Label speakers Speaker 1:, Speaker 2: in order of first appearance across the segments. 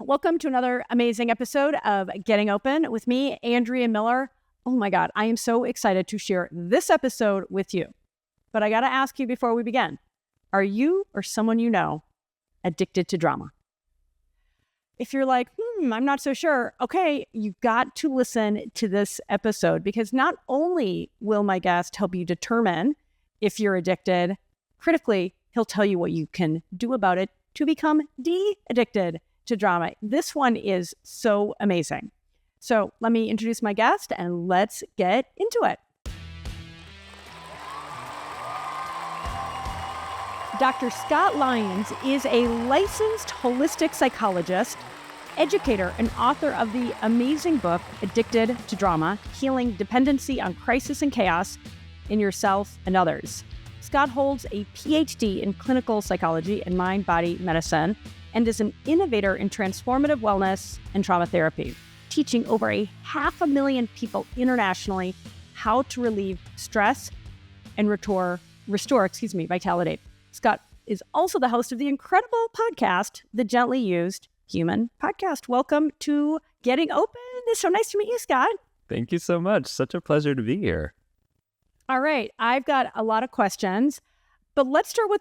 Speaker 1: Welcome to another amazing episode of Getting Open with me, Andrea Miller. Oh my God, I am so excited to share this episode with you. But I got to ask you before we begin, are you or someone you know addicted to drama? If you're like, I'm not so sure, okay, you've got to listen to this episode because not only will my guest help you determine if you're addicted, critically, he'll tell you what you can do about it to become de-addicted to drama. This one is so amazing. So let me introduce my guest and let's get into it. Dr. Scott Lyons is a licensed holistic psychologist, educator, and author of the amazing book, Addicted to Drama, Healing Dependency on Crisis and Chaos in Yourself and Others. Scott holds a PhD in clinical psychology and mind-body medicine and is an innovator in transformative wellness and trauma therapy, teaching over 500,000 people internationally how to relieve stress and restore vitality. Scott is also the host of the incredible podcast, The Gently Used Human Podcast. Welcome to Getting Open. It's so nice to meet you, Scott.
Speaker 2: Thank you so much. Such a pleasure to be here.
Speaker 1: All right. I've got a lot of questions, but let's start with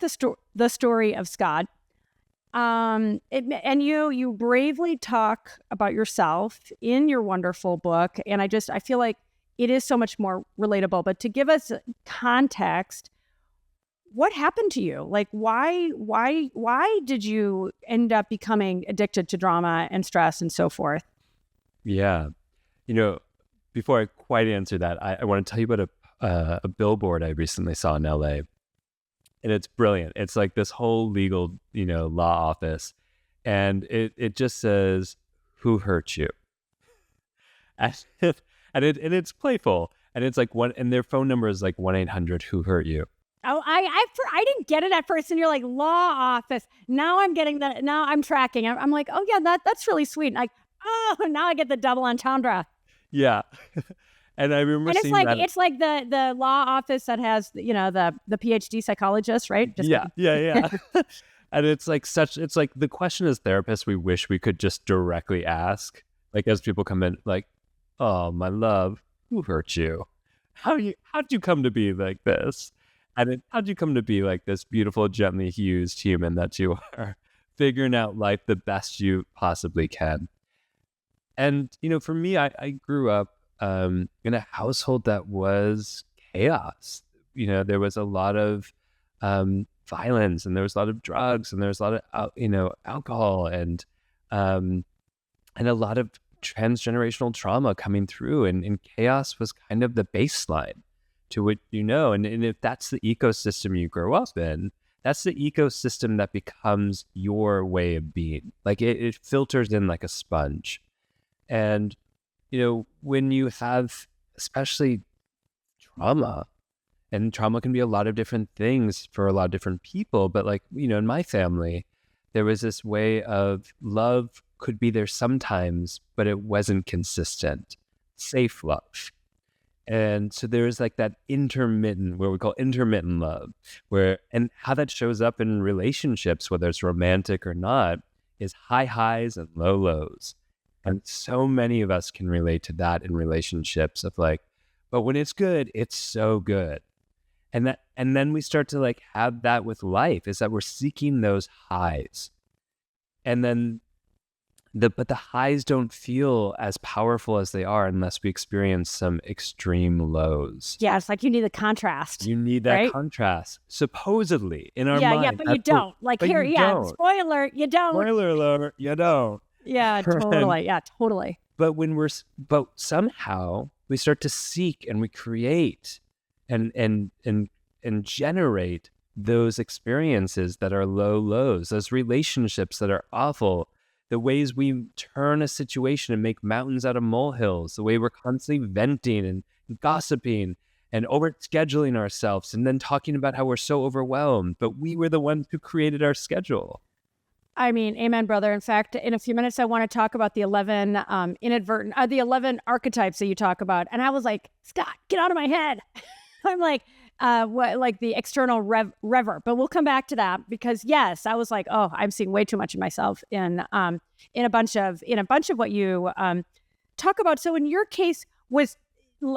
Speaker 1: the story of Scott. You bravely talk about yourself in your wonderful book. And I feel like it is so much more relatable, but to give us context, what happened to you? Like, why did you end up becoming addicted to drama and stress and so forth?
Speaker 2: Yeah. Before I quite answer that, I want to tell you about a billboard I recently saw in LA. And it's brilliant. It's like this whole legal, law office. And it just says, "Who hurt you?" And it's playful. And it's like and their phone number is like 1-800-WHO-HURT-YOU.
Speaker 1: Oh, I didn't get it at first. And you're like, law office. Now I'm getting that. Now I'm tracking. I'm like, oh yeah, that's really sweet. Like, oh, now I get the double entendre.
Speaker 2: Yeah. And I remember seeing that.
Speaker 1: It's like the law office that has, the PhD psychologist, right?
Speaker 2: Yeah. And it's like the question as therapists we wish we could just directly ask, like as people come in, like, "Oh, my love, who hurt you? How'd you come to be like this? And how'd you come to be like this beautiful, gently used human that you are, figuring out life the best you possibly can?" And, for me, I grew up in a household that was chaos. There was a lot of violence, and there was a lot of drugs, and there was a lot of, alcohol, and a lot of transgenerational trauma coming through. And chaos was kind of the baseline to what and if that's the ecosystem you grow up in, that's the ecosystem that becomes your way of being. Like it filters in like a sponge. And when you have especially trauma, and trauma can be a lot of different things for a lot of different people, but like, in my family, there was this way of love could be there sometimes, but it wasn't consistent, safe love. And so there's like that intermittent, what we call intermittent love, and how that shows up in relationships, whether it's romantic or not, is high highs and low lows. And so many of us can relate to that in relationships of like, but when it's good, it's so good. And then we start to like have that with life, is that we're seeking those highs. And then but the highs don't feel as powerful as they are unless we experience some extreme lows.
Speaker 1: Yeah, it's like you need the contrast.
Speaker 2: You need that contrast, supposedly, in our mind.
Speaker 1: Yeah, but you don't. Don't. Spoiler, you don't.
Speaker 2: Spoiler alert, you don't.
Speaker 1: Yeah, totally. Totally.
Speaker 2: But somehow we start to seek and we create and generate those experiences that are low lows, those relationships that are awful, the ways we turn a situation and make mountains out of molehills, the way we're constantly venting and gossiping and over-scheduling ourselves and then talking about how we're so overwhelmed, but we were the ones who created our schedule.
Speaker 1: I mean, amen, brother. In fact, in a few minutes, I want to talk about the 11 the 11 archetypes that you talk about. And I was like, Scott, get out of my head. I'm like, like the external reverb. But we'll come back to that because yes, I was like, oh, I'm seeing way too much of myself in a bunch of what you talk about. So in your case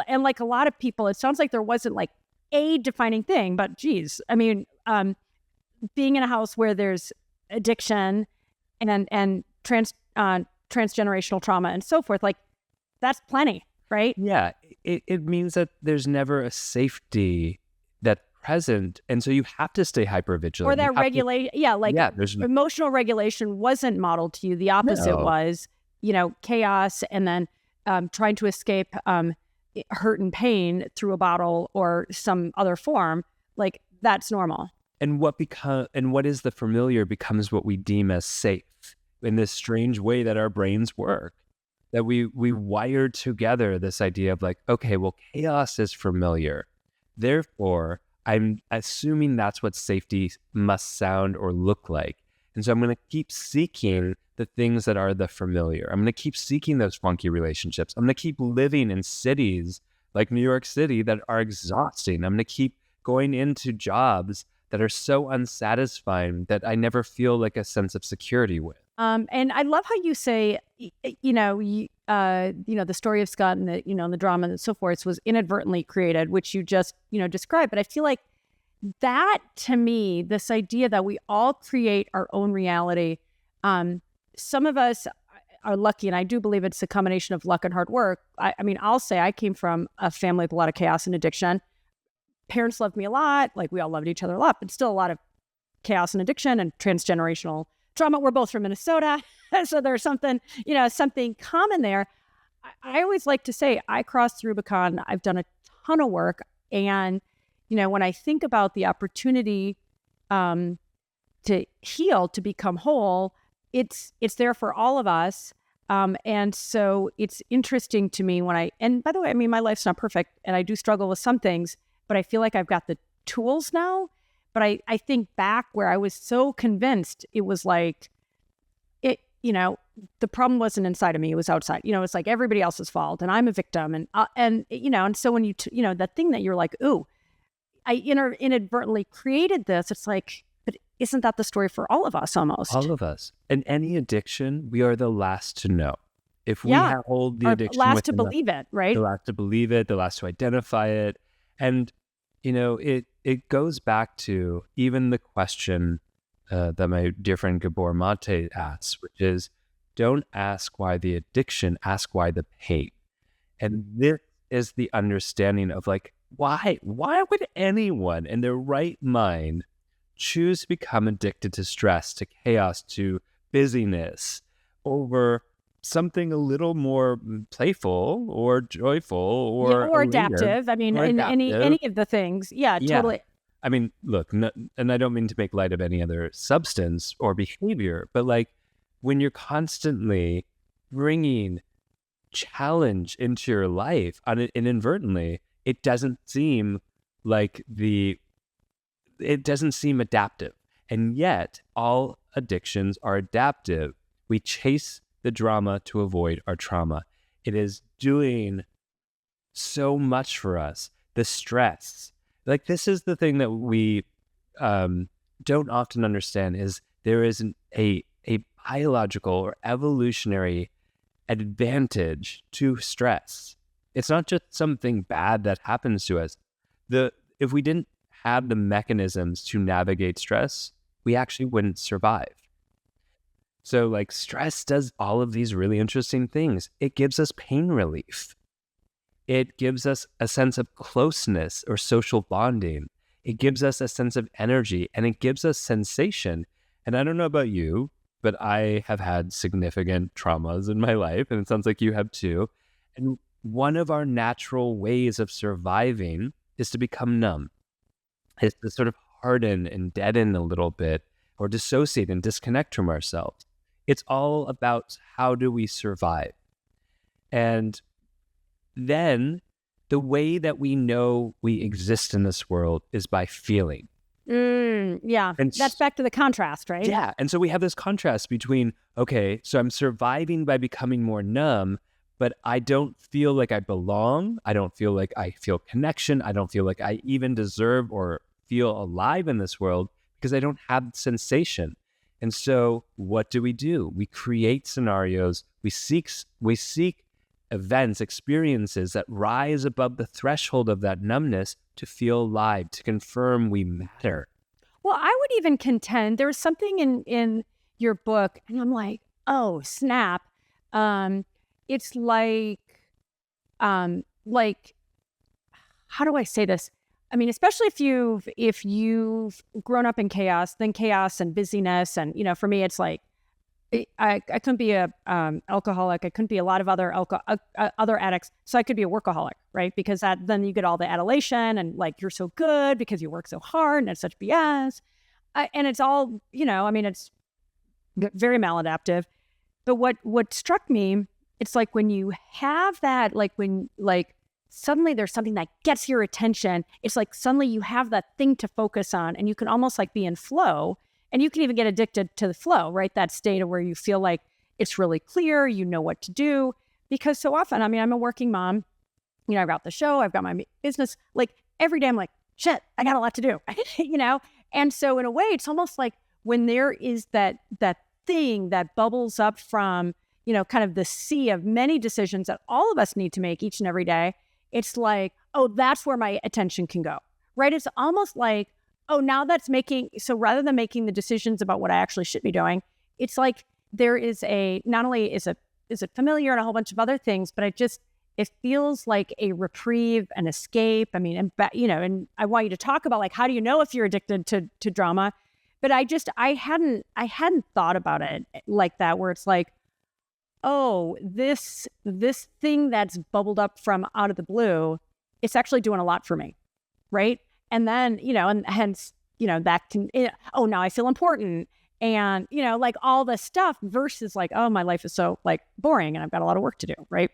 Speaker 1: and like a lot of people, it sounds like there wasn't like a defining thing, but geez, I mean, being in a house where there's addiction and transgenerational trauma and so forth, like that's plenty, right?
Speaker 2: Yeah, it means that there's never a safety that's present, and so you have to stay hyper vigilant.
Speaker 1: Or that regulation, there's emotional regulation wasn't modeled to you. The opposite was, chaos, and then trying to escape hurt and pain through a bottle or some other form. Like that's normal.
Speaker 2: And what is the familiar becomes what we deem as safe in this strange way that our brains work. That we wire together this idea of like, okay, well, chaos is familiar. Therefore, I'm assuming that's what safety must sound or look like. And so I'm going to keep seeking the things that are the familiar. I'm going to keep seeking those funky relationships. I'm going to keep living in cities like New York City that are exhausting. I'm going to keep going into jobs that are so unsatisfying that I never feel like a sense of security with.
Speaker 1: And I love how you say, the story of Scott and the drama and so forth was inadvertently created, which you just, described. But I feel like that, to me, this idea that we all create our own reality. Some of us are lucky, and I do believe it's a combination of luck and hard work. I mean, I'll say I came from a family with a lot of chaos and addiction. Parents loved me a lot, like we all loved each other a lot, but still a lot of chaos and addiction and transgenerational trauma. We're both from Minnesota, so there's something common there. I always like to say I crossed Rubicon. I've done a ton of work, and when I think about the opportunity to heal, to become whole, it's there for all of us. And so it's interesting to me and by the way, I mean, my life's not perfect, and I do struggle with some things, but I feel like I've got the tools now. But I think back where I was so convinced it was like, the problem wasn't inside of me, it was outside. It's like everybody else's fault and I'm a victim. And so when that thing that you're like, ooh, I inadvertently created this, it's like, but isn't that the story for all of us almost?
Speaker 2: All of us. And any addiction, we are the last to know. If we hold the addiction,
Speaker 1: last to believe it, right?
Speaker 2: The last to believe it, the last to identify it. And, it goes back to even the question that my dear friend Gabor Mate asks, which is, don't ask why the addiction, ask why the pain. And this is the understanding of like, why would anyone in their right mind choose to become addicted to stress, to chaos, to busyness over something a little more playful or joyful or
Speaker 1: adaptive? I mean, in any of the things. Yeah, totally.
Speaker 2: I mean, look, and I don't mean to make light of any other substance or behavior, but like when you're constantly bringing challenge into your life inadvertently, it doesn't seem adaptive. And yet all addictions are adaptive. We chase the drama to avoid our trauma. It is doing so much for us. The stress, like this is the thing that we don't often understand, is there is a biological or evolutionary advantage to stress. It's not just something bad that happens to us. If we didn't have the mechanisms to navigate stress, we actually wouldn't survive. So like stress does all of these really interesting things. It gives us pain relief. It gives us a sense of closeness or social bonding. It gives us a sense of energy, and it gives us sensation. And I don't know about you, but I have had significant traumas in my life, and it sounds like you have too. And one of our natural ways of surviving is to become numb. It's to sort of harden and deaden a little bit, or dissociate and disconnect from ourselves. It's all about how do we survive. And then the way that we know we exist in this world is by feeling.
Speaker 1: Yeah, and that's back to the contrast, right?
Speaker 2: Yeah, and so we have this contrast between, okay, so I'm surviving by becoming more numb, but I don't feel like I belong. I don't feel like I feel connection. I don't feel like I even deserve or feel alive in this world because I don't have sensation. And so what do? We create scenarios. We seek events, experiences that rise above the threshold of that numbness to feel alive, to confirm we matter.
Speaker 1: Well, I would even contend there was something in your book, and I'm like, oh, snap. It's like, how do I say this? I mean, especially if you've grown up in chaos, then chaos and busyness. And, for me, it's like, I couldn't be a alcoholic. I couldn't be a lot of other other addicts. So I could be a workaholic, right? Because then you get all the adulation and like, you're so good because you work so hard and it's such BS. And it's all, it's very maladaptive. But what struck me, it's like when you have that, like when suddenly there's something that gets your attention, it's like suddenly you have that thing to focus on and you can almost like be in flow. And you can even get addicted to the flow, right? That state of where you feel like it's really clear, you know what to do. Because so often, I'm a working mom, I've got the show, I've got my business, like every day I'm like, shit, I got a lot to do, And so in a way, it's almost like when there is that thing that bubbles up from, kind of the sea of many decisions that all of us need to make each and every day, it's like, oh, that's where my attention can go, right? It's almost like, oh, now that's so rather than making the decisions about what I actually should be doing, it's like there is not only is it familiar and a whole bunch of other things, but it feels like a reprieve, an escape. I mean, and I want you to talk about like, how do you know if you're addicted to drama? But I hadn't thought about it like that, where it's like, oh, this thing that's bubbled up from out of the blue, it's actually doing a lot for me, right? And then, and hence, that can, now I feel important. And, like all this stuff versus like, oh, my life is so like boring and I've got a lot of work to do. Right.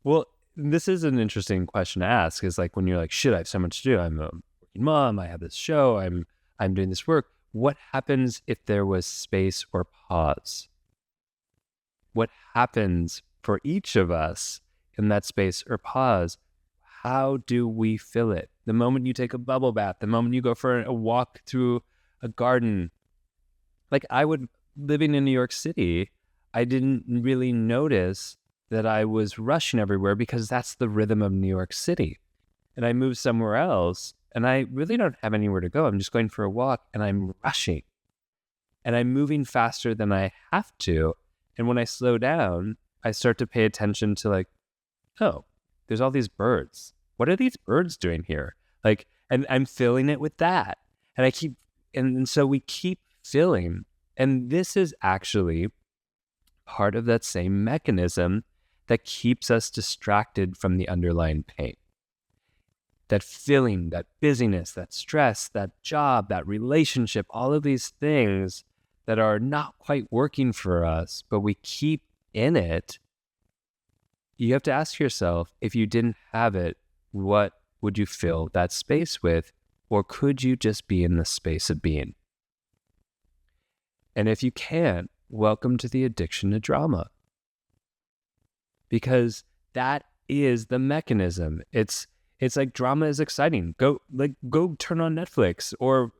Speaker 2: Well, this is an interesting question to ask, is like when you're like, shit, I have so much to do. I'm a working mom. I have this show. I'm doing this work. What happens if there was space or pause? What happens for each of us in that space or pause? How do we fill it? The moment you take a bubble bath, the moment you go for a walk through a garden. Like living in New York City, I didn't really notice that I was rushing everywhere because that's the rhythm of New York City. And I moved somewhere else and I really don't have anywhere to go. I'm just going for a walk and I'm rushing. And I'm moving faster than I have to. And when I slow down, I start to pay attention to like, oh, there's all these birds. What are these birds doing here? Like, and I'm filling it with that. And so we keep filling. And this is actually part of that same mechanism that keeps us distracted from the underlying pain. That filling, that busyness, that stress, that job, that relationship, all of these things that are not quite working for us, but we keep in it. You have to ask yourself, if you didn't have it, what would you fill that space with? Or could you just be in the space of being? And if you can't, welcome to the addiction to drama. Because that is the mechanism. It's like drama is exciting. Go turn on Netflix or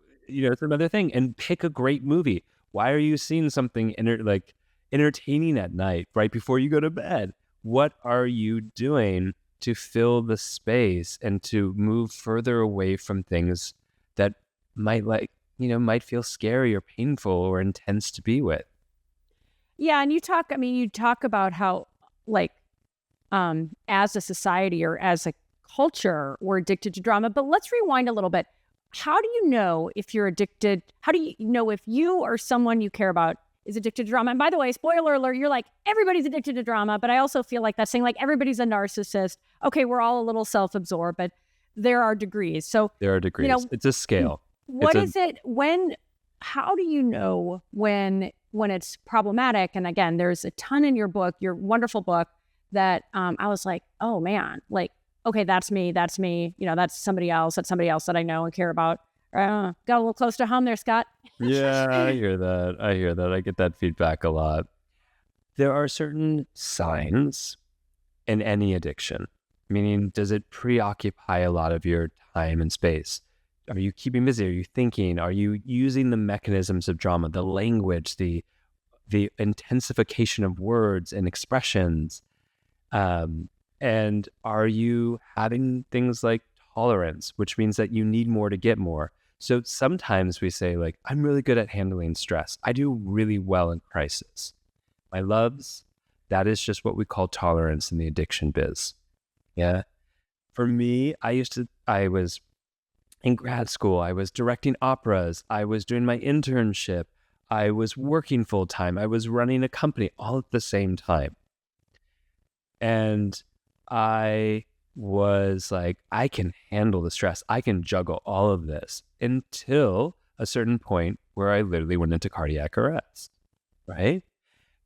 Speaker 2: some other thing and pick a great movie. Why are you seeing something entertaining at night right before you go to bed? What are you doing to fill the space and to move further away from things that might feel scary or painful or intense to be with?
Speaker 1: Yeah, and you talk about how as a society or as a culture, we're addicted to drama. But let's rewind a little bit. How do you know if you're addicted? How do you know if you or someone you care about is addicted to drama? And by the way, spoiler alert, you're like, everybody's addicted to drama. But I also feel like that's saying like everybody's a narcissist. Okay, we're all a little self-absorbed, but there are degrees. So
Speaker 2: there are degrees. It's a scale.
Speaker 1: How do you know when it's problematic? And again, there's a ton in your book, your wonderful book, that I was like, oh man, like, okay, that's me, that's somebody else that I know and care about. Got a little close to home there, Scott.
Speaker 2: Yeah, I hear that. I get that feedback a lot. There are certain signs in any addiction? Meaning, does it preoccupy a lot of your time and space? Are you keeping busy? Are you thinking? Are you using the mechanisms of drama, the language, the intensification of words and expressions? And are you having things like tolerance, which means that you need more to get more? So sometimes we say, like, I'm really good at handling stress. I do really well in crisis. My loves, that is just what we call tolerance in the addiction biz. Yeah. For me, I was in grad school, I was directing operas, I was doing my internship, I was working full time, I was running a company all at the same time. And I was like, I can handle the stress. I can juggle all of this until a certain point where I literally went into cardiac arrest, right?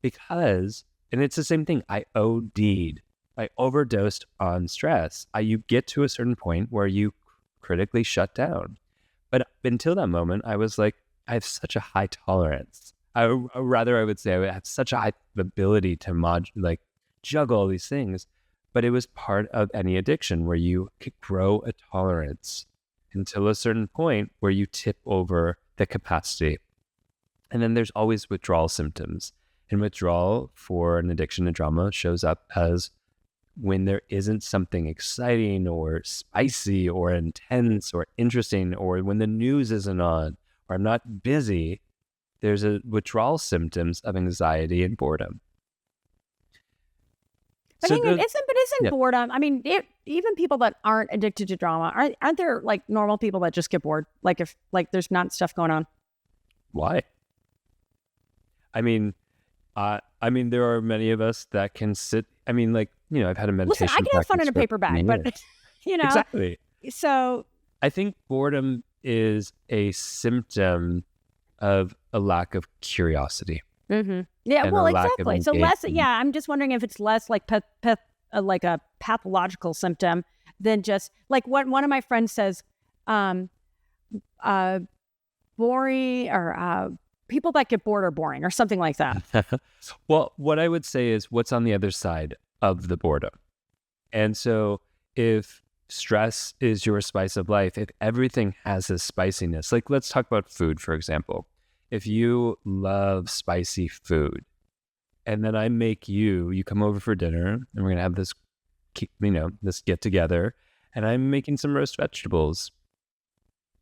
Speaker 2: Because, and it's the same thing, I OD'd. I overdosed on stress. You get to a certain point where you critically shut down. But until that moment, I was like, I have such a high tolerance. I would say I have such a high ability to juggle all these things. But it was part of any addiction where you could grow a tolerance until a certain point where you tip over the capacity. And then there's always withdrawal symptoms. And withdrawal for an addiction to drama shows up as when there isn't something exciting or spicy or intense or interesting, or when the news isn't on, or I'm not busy, there's a withdrawal symptoms of anxiety and boredom.
Speaker 1: But
Speaker 2: So
Speaker 1: hang on,
Speaker 2: the-
Speaker 1: isn't
Speaker 2: yeah.
Speaker 1: boredom? I mean, even people that aren't addicted to drama, aren't there like normal people that just get bored? Like if there's not stuff going on.
Speaker 2: Why? I mean, there are many of us that can sit. I mean, like, I've had a meditation.
Speaker 1: Listen, I can have fun in a
Speaker 2: practice
Speaker 1: paper
Speaker 2: for
Speaker 1: bag,
Speaker 2: years.
Speaker 1: but
Speaker 2: Exactly.
Speaker 1: So
Speaker 2: I think boredom is a symptom of a lack of curiosity.
Speaker 1: mm-hmm. Yeah,
Speaker 2: And
Speaker 1: well,
Speaker 2: a lack of
Speaker 1: exactly. So less.
Speaker 2: engagement.
Speaker 1: Yeah, I'm just wondering if it's less like like a pathological symptom than just like what one of my friends says, boring or people that get bored are boring or something like that.
Speaker 2: Well, what I would say is what's on the other side of the boredom. And so if stress is your spice of life, if everything has this spiciness, like let's talk about food, for example. If you love spicy food and then I make you come over for dinner and we're going to have this, this get together, and I'm making some roast vegetables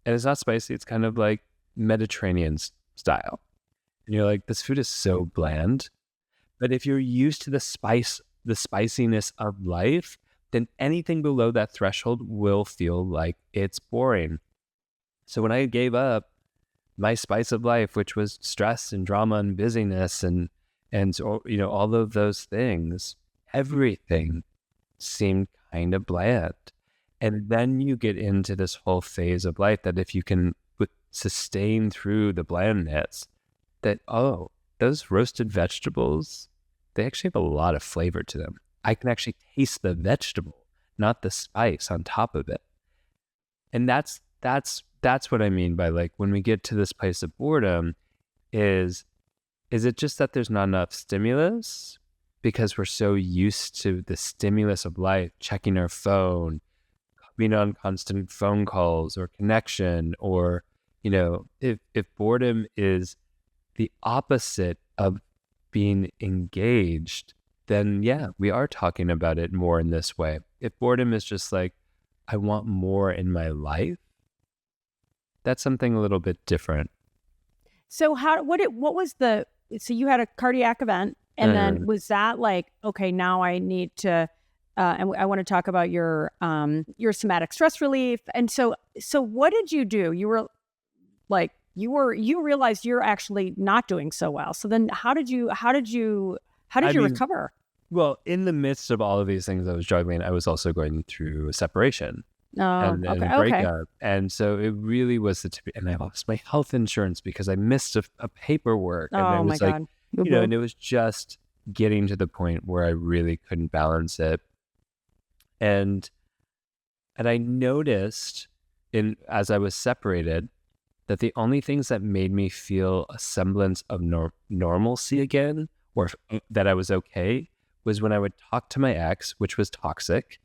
Speaker 2: and it's not spicy. It's kind of like Mediterranean style. And you're like, this food is so bland. But if you're used to the spiciness of life, then anything below that threshold will feel like it's boring. So when I gave up my spice of life, which was stress and drama and busyness and all of those things, everything seemed kind of bland. And then you get into this whole phase of life that if you can sustain through the blandness, that, those roasted vegetables, they actually have a lot of flavor to them. I can actually taste the vegetable, not the spice on top of it. And that's what I mean by, like, when we get to this place of boredom, is it just that there's not enough stimulus because we're so used to the stimulus of life, checking our phone, being on constant phone calls or connection, or, if boredom is the opposite of being engaged, then yeah, we are talking about it more in this way. If boredom is just like, I want more in my life, that's something a little bit different.
Speaker 1: So so you had a cardiac event, and then was that like, okay, now I need to, and I want to talk about your somatic stress relief. And so what did you do? You were like, you realized you're actually not doing so well. So then how did you recover?
Speaker 2: Well, in the midst of all of these things I was juggling, I was also going through a separation and a breakup. And so it really was and I lost my health insurance because I missed a paperwork. And I was like, and it was just getting to the point where I really couldn't balance it. And I noticed as I was separated, that the only things that made me feel a semblance of normalcy again, or that I was okay, was when I would talk to my ex, which was toxic,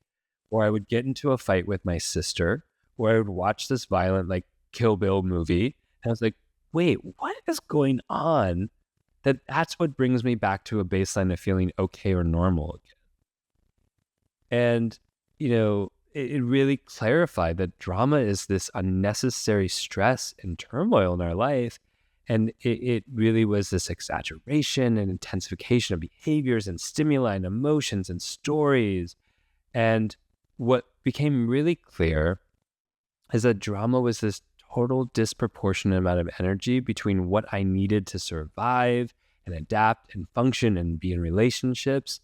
Speaker 2: or I would get into a fight with my sister, or I would watch this violent like Kill Bill movie. And I was like, wait, what is going on? That's what brings me back to a baseline of feeling okay or normal again. And, it really clarified that drama is this unnecessary stress and turmoil in our life. And it really was this exaggeration and intensification of behaviors and stimuli and emotions and stories. And what became really clear is that drama was this total disproportionate amount of energy between what I needed to survive and adapt and function and be in relationships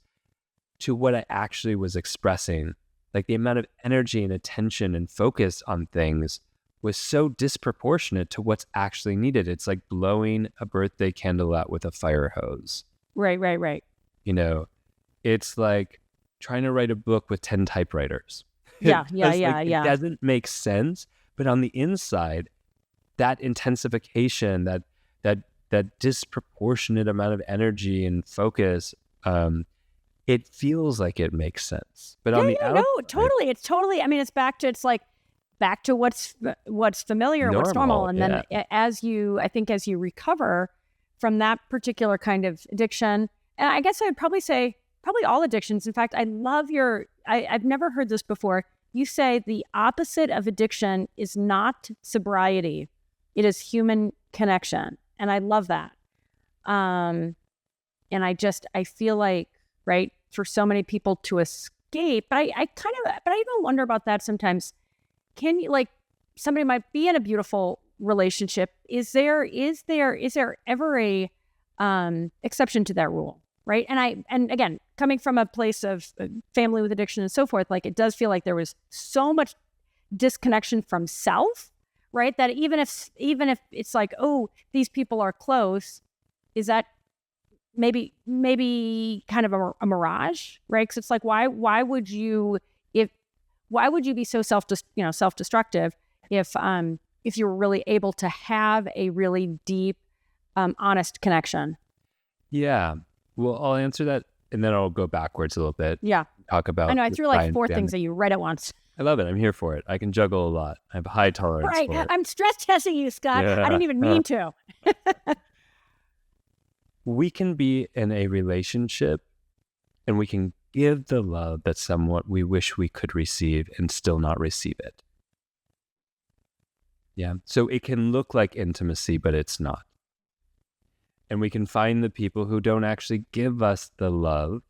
Speaker 2: to what I actually was expressing. Like the amount of energy and attention and focus on things was so disproportionate to what's actually needed. It's like blowing a birthday candle out with a fire hose.
Speaker 1: Right.
Speaker 2: It's like trying to write a book with 10 typewriters.
Speaker 1: Yeah.
Speaker 2: It doesn't make sense, but on the inside, that intensification, that disproportionate amount of energy and focus, it feels like it makes sense. But on the outside,
Speaker 1: totally. It's totally, it's back to what's familiar, what's normal. And then as you recover from that particular kind of addiction, and I guess I'd probably say all addictions. In fact, I love I've never heard this before. You say the opposite of addiction is not sobriety. It is human connection. And I love that. And I feel like, right, for so many people to escape, but I even wonder about that sometimes. Can you, like, somebody might be in a beautiful relationship. Is there ever a exception to that rule? Right. And again, coming from a place of family with addiction and so forth, like it does feel like there was so much disconnection from self, right? That even if it's like, oh, these people are close, is that maybe kind of a mirage, right? Because it's like, why would you be so self-destructive if you were really able to have a really deep, honest connection?
Speaker 2: Yeah. Well, I'll answer that, and then I'll go backwards a little bit.
Speaker 1: Yeah.
Speaker 2: Talk about.
Speaker 1: I know I threw like 4 things that you read at once.
Speaker 2: I love it. I'm here for it. I can juggle a lot. I have a high tolerance for it.
Speaker 1: Right. I'm stress testing you, Scott. Yeah. I didn't even mean to.
Speaker 2: We can be in a relationship and we can give the love that somewhat we wish we could receive and still not receive it. Yeah. So it can look like intimacy, but it's not. And we can find the people who don't actually give us the love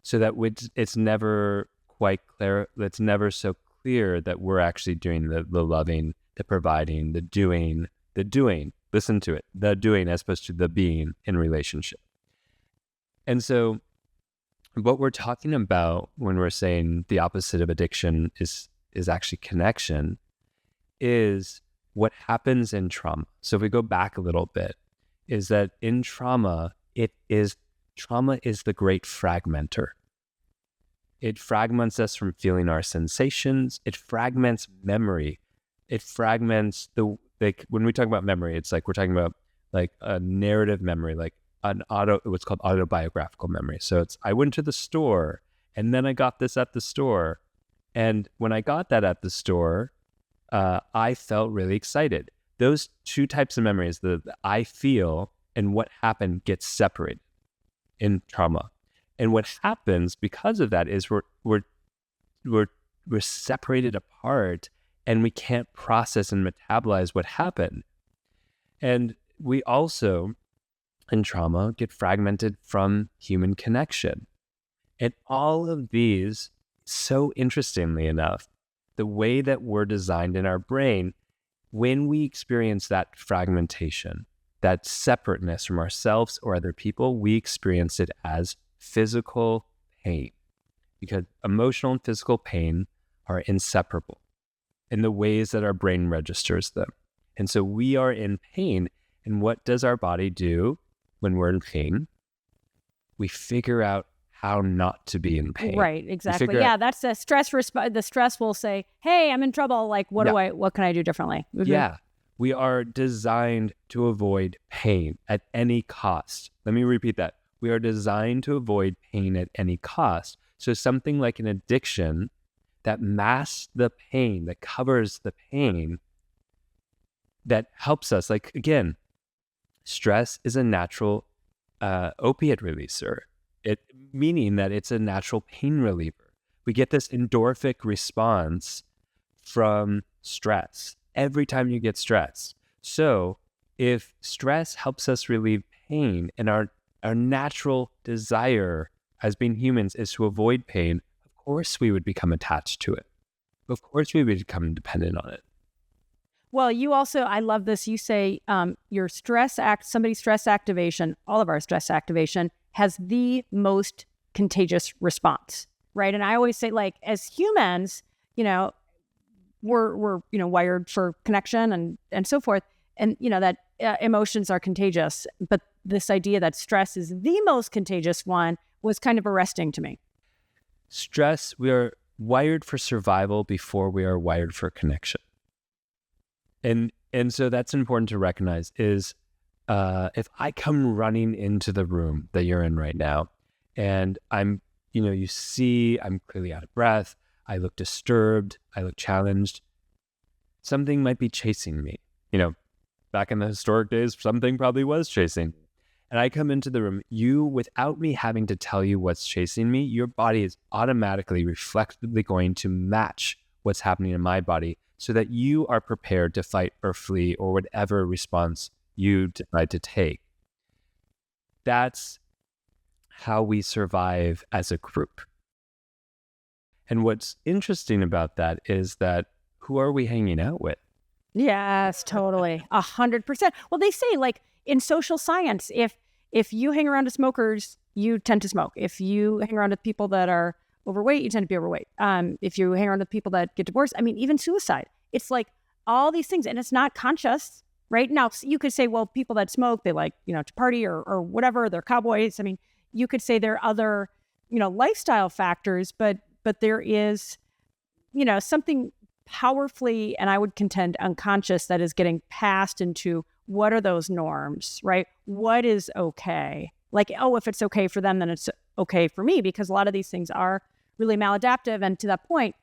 Speaker 2: so that it's never quite clear. It's never so clear that we're actually doing the loving, the providing, the doing. Listen to it. The doing as opposed to the being in relationship. And so what we're talking about when we're saying the opposite of addiction is actually connection is what happens in trauma. So if we go back a little bit, is that in trauma is the great fragmenter. It fragments us from feeling our sensations. It fragments memory. It fragments when we talk about memory, it's like we're talking about like a narrative memory, like what's called autobiographical memory. So it's, I went to the store and then I got this at the store. And when I got that at the store, I felt really excited. Those two types of memories, the I feel and what happened, gets separated in trauma. And what happens because of that is we're separated apart and we can't process and metabolize what happened. And we also, in trauma, get fragmented from human connection. And all of these, so interestingly enough, the way that we're designed in our brain, when we experience that fragmentation, that separateness from ourselves or other people, we experience it as physical pain, because emotional and physical pain are inseparable in the ways that our brain registers them. And so we are in pain. And what does our body do when we're in pain? We figure out how not to be in pain.
Speaker 1: Right, exactly. Yeah, that's a stress response. The stress will say, hey, I'm in trouble. Like, what can I do differently? Mm-hmm.
Speaker 2: Yeah, we are designed to avoid pain at any cost. Let me repeat that. We are designed to avoid pain at any cost. So something like an addiction that masks the pain, that covers the pain, that helps us. Like, again, stress is a natural opiate releaser, meaning that it's a natural pain reliever. We get this endorphic response from stress every time you get stressed. So if stress helps us relieve pain, and our natural desire as being humans is to avoid pain, of course we would become attached to it. Of course we would become dependent on it.
Speaker 1: Well, you also, I love this. You say your somebody's stress activation, all of our stress activation has the most contagious response, right? And I always say, like, as humans, we're wired for connection and so forth. And, that emotions are contagious. But this idea that stress is the most contagious one was kind of arresting to me.
Speaker 2: Stress, we are wired for survival before we are wired for connection. And so that's important to recognize is if I come running into the room that you're in right now, and I'm, you see I'm clearly out of breath, I look disturbed, I look challenged, something might be chasing me. Back in the historic days, something probably was chasing. And I come into the room, without me having to tell you what's chasing me, your body is automatically, reflexively going to match what's happening in my body so that you are prepared to fight or flee or whatever response you decide to take. That's how we survive as a group. And what's interesting about that is that who are we hanging out with?
Speaker 1: Yes, totally. 100%. Well, they say, like, in social science, if you hang around with smokers, you tend to smoke. If you hang around with people that are overweight, you tend to be overweight. If you hang around with people that get divorced, even suicide. It's like all these things, and it's not conscious, right? Now, you could say, well, people that smoke, they like, to party or whatever, they're cowboys. You could say there are other, lifestyle factors, but there is, something powerfully, and I would contend unconscious, that is getting passed into what are those norms, right? What is okay? Like, oh, if it's okay for them, then it's okay for me, because a lot of these things are really maladaptive. And to that point,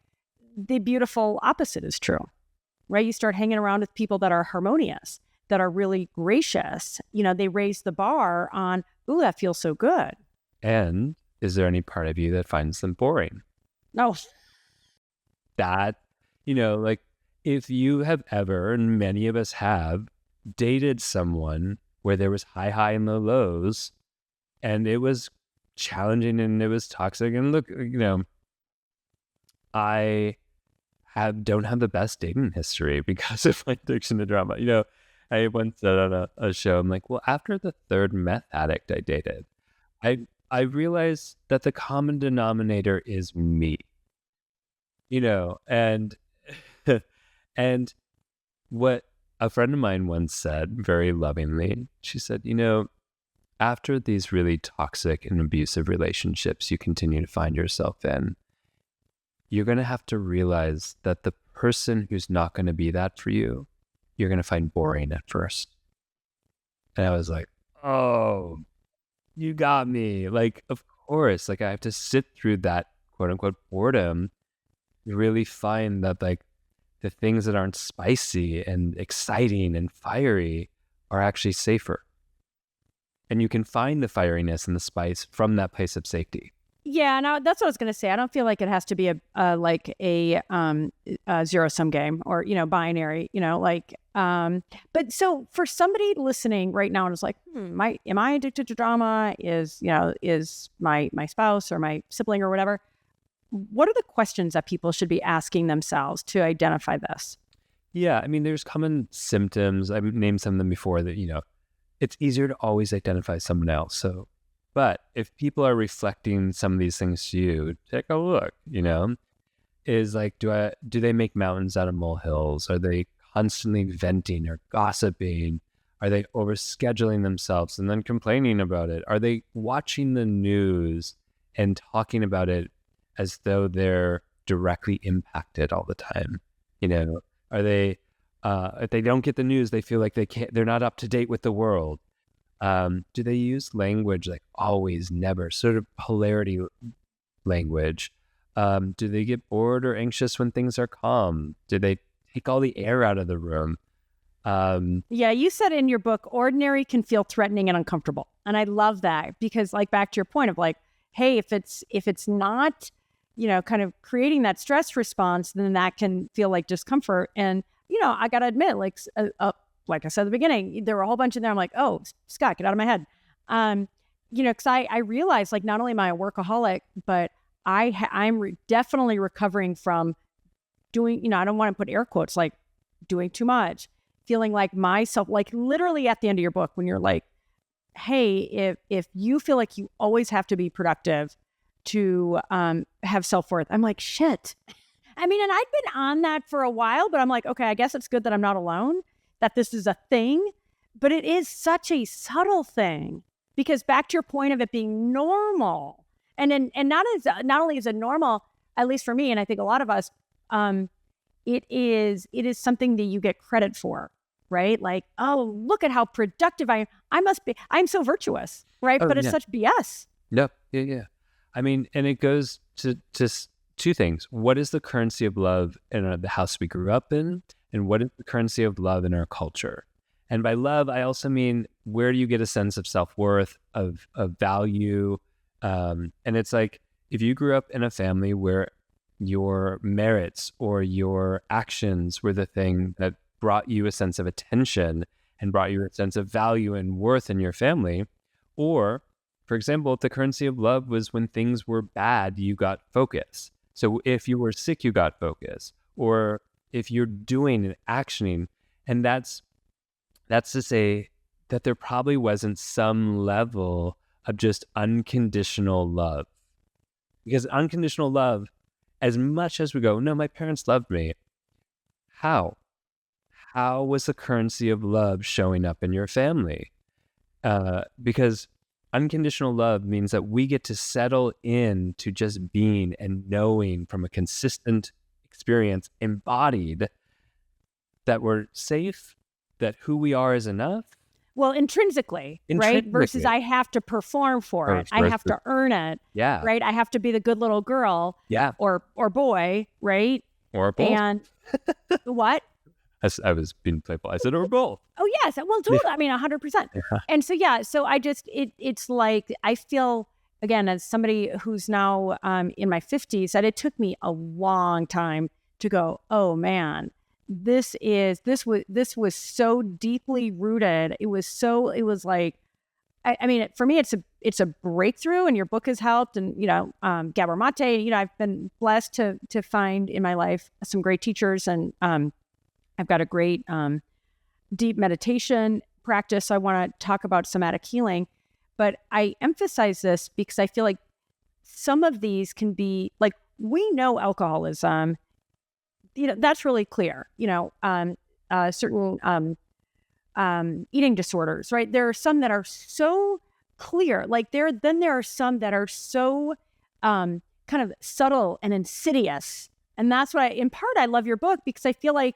Speaker 1: the beautiful opposite is true, right? You start hanging around with people that are harmonious, that are really gracious. They raise the bar on, ooh, that feels so good.
Speaker 2: And is there any part of you that finds them boring?
Speaker 1: No.
Speaker 2: That, like, if you have ever, and many of us have, dated someone where there was high and low lows, and it was challenging and it was toxic, and look, I don't have the best dating history because of my addiction to drama. I once said on a show, I'm like, well, after the third meth addict I dated, I realized that the common denominator is me. And and what a friend of mine once said very lovingly, she said, after these really toxic and abusive relationships you continue to find yourself in, you're going to have to realize that the person who's not going to be that for you, you're going to find boring at first. And I was like, oh, you got me. Like, of course, like I have to sit through that quote unquote boredom, really find that like the things that aren't spicy and exciting and fiery are actually safer. And you can find the fieriness and the spice from that place of safety.
Speaker 1: Yeah, no, that's what I was going to say. I don't feel like it has to be a zero-sum game or, binary, but so for somebody listening right now and is like, am I addicted to drama? Is my spouse or my sibling or whatever? What are the questions that people should be asking themselves to identify this?
Speaker 2: Yeah, there's common symptoms. I've named some of them before that, it's easier to always identify someone else. So, but if people are reflecting some of these things to you, take a look, is like, do they make mountains out of molehills? Are they constantly venting or gossiping? Are they overscheduling themselves and then complaining about it? Are they watching the news and talking about it as though they're directly impacted all the time? Are they, if they don't get the news, they feel like they're not up to date with the world. Do they use language like always, never, sort of polarity language? Do they get bored or anxious when things are calm? Do they take all the air out of the room?
Speaker 1: Yeah, you said in your book, ordinary can feel threatening and uncomfortable. And I love that because, like, back to your point of like, hey, if it's not, kind of creating that stress response, then that can feel like discomfort. And, I got to admit, like I said at the beginning, there were a whole bunch in there. I'm like, oh, Scott, get out of my head. Because I realized, like, not only am I a workaholic, but I'm definitely recovering from doing, I don't want to put air quotes, like doing too much, feeling like myself, like literally at the end of your book, when you're like, hey, if you feel like you always have to be productive to have self-worth, I'm like, shit. I mean, and I'd been on that for a while, but I'm like, okay, I guess it's good that I'm not alone, that this is a thing, but it is such a subtle thing, because back to your point of it being normal, and not only is it normal, at least for me, and I think a lot of us, it is something that you get credit for, right? Like, oh, look at how productive I am. I'm so virtuous, right?
Speaker 2: Oh,
Speaker 1: but it's such BS.
Speaker 2: Yep. Yeah. I mean, and it goes to two things. What is the currency of love in the house we grew up in? And what is the currency of love in our culture? And by love, I also mean, where do you get a sense of self-worth, of value? And it's like, if you grew up in a family where your merits or your actions were the thing that brought you a sense of attention and brought you a sense of value and worth in your family, or, for example, if the currency of love was when things were bad, you got focus. So if you were sick, you got focus. Or if you're doing and actioning, and that's to say that there probably wasn't some level of just unconditional love. Because unconditional love, as much as we go, no, my parents loved me, how was the currency of love showing up in your family? Because unconditional love means that we get to settle in to just being and knowing from a consistent experience, embodied, that we're safe, that who we are is enough.
Speaker 1: Well, intrinsically, right? Versus I have to perform for it. I have to earn it.
Speaker 2: Yeah.
Speaker 1: Right? I have to be the good little girl.
Speaker 2: Yeah.
Speaker 1: Or boy, right?
Speaker 2: Or both.
Speaker 1: And what?
Speaker 2: I was being playful. I said, or both.
Speaker 1: Oh, yes. Well, totally. I mean, 100%. Yeah. And so, so I just, it's like, I feel, again, as somebody who's now in my 50s, that it took me a long time to go, oh, man, this was so deeply rooted. It was like, I mean, for me, it's a breakthrough, and your book has helped. And, Gabor Mate, I've been blessed to find in my life some great teachers, and I've got a great deep meditation practice. I want to talk about somatic healing, but I emphasize this because I feel like some of these can be like, we know alcoholism, that's really clear, certain eating disorders, right? There are some that are so clear, like there are some that are so kind of subtle and insidious. And that's why, in part, I love your book, because I feel like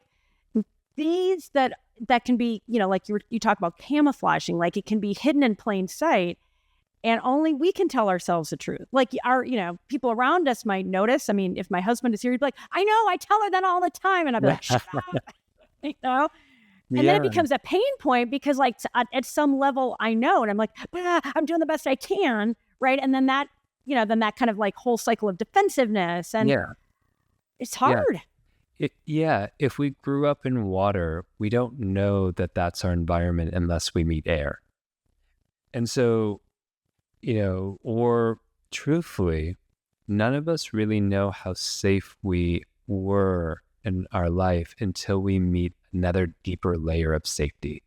Speaker 1: these that can be, like you talk about camouflaging, like it can be hidden in plain sight, and only we can tell ourselves the truth. Like our, people around us might notice. I mean, if my husband is here, he'd be like, I know, I tell her that all the time. And I'd be like, shut up, And then it becomes a pain point, because like at some level I know, and I'm like, I'm doing the best I can. Right. And then that, then that kind of like whole cycle of defensive-ness, and it's hard.
Speaker 2: If we grew up in water, we don't know that that's our environment unless we meet air. And so, or truthfully, none of us really know how safe we were in our life until we meet another deeper layer of safety.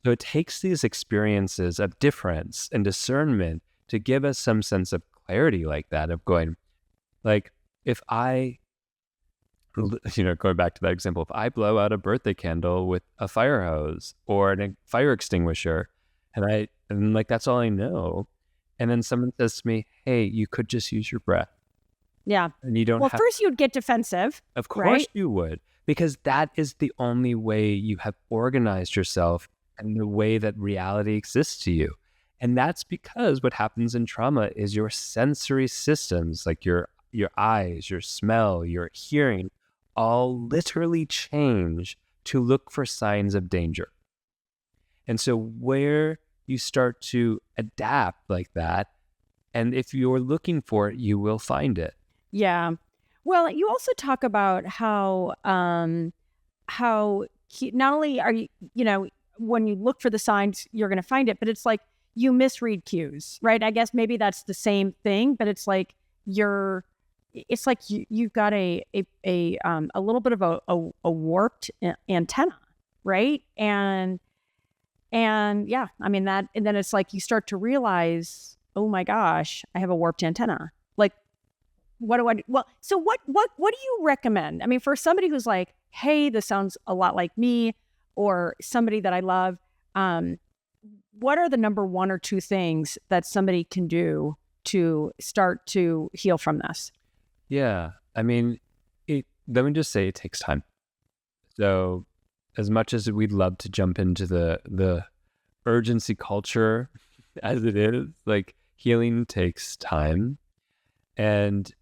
Speaker 2: So it takes these experiences of difference and discernment to give us some sense of clarity like that, of going, like, if I, going back to that example, if I blow out a birthday candle with a fire hose or a fire extinguisher, and like, that's all I know. And then someone says to me, hey, you could just use your breath.
Speaker 1: Yeah.
Speaker 2: And you don't
Speaker 1: Well, first you'd get defensive.
Speaker 2: Of course,
Speaker 1: right?
Speaker 2: You would, because that is the only way you have organized yourself and the way that reality exists to you. And that's because what happens in trauma is your sensory systems, like your eyes, your smell, your hearing, all literally change to look for signs of danger. And so where you start to adapt like that, and if you're looking for it, you will find it.
Speaker 1: Yeah. Well, you also talk about how not only are you, when you look for the signs, you're going to find it, but it's like you misread cues, right? I guess maybe that's the same thing, but it's like it's like you've got a little bit of a warped antenna, right? And yeah, I mean that, and then it's like you start to realize, oh my gosh, I have a warped antenna. Like, what do I do? Well, so what do you recommend? I mean, for somebody who's like, hey, this sounds a lot like me, or somebody that I love, what are the number one or two things that somebody can do to start to heal from this?
Speaker 2: Yeah, I mean, let me just say it takes time. So as much as we'd love to jump into the urgency culture as it is, like healing takes time. And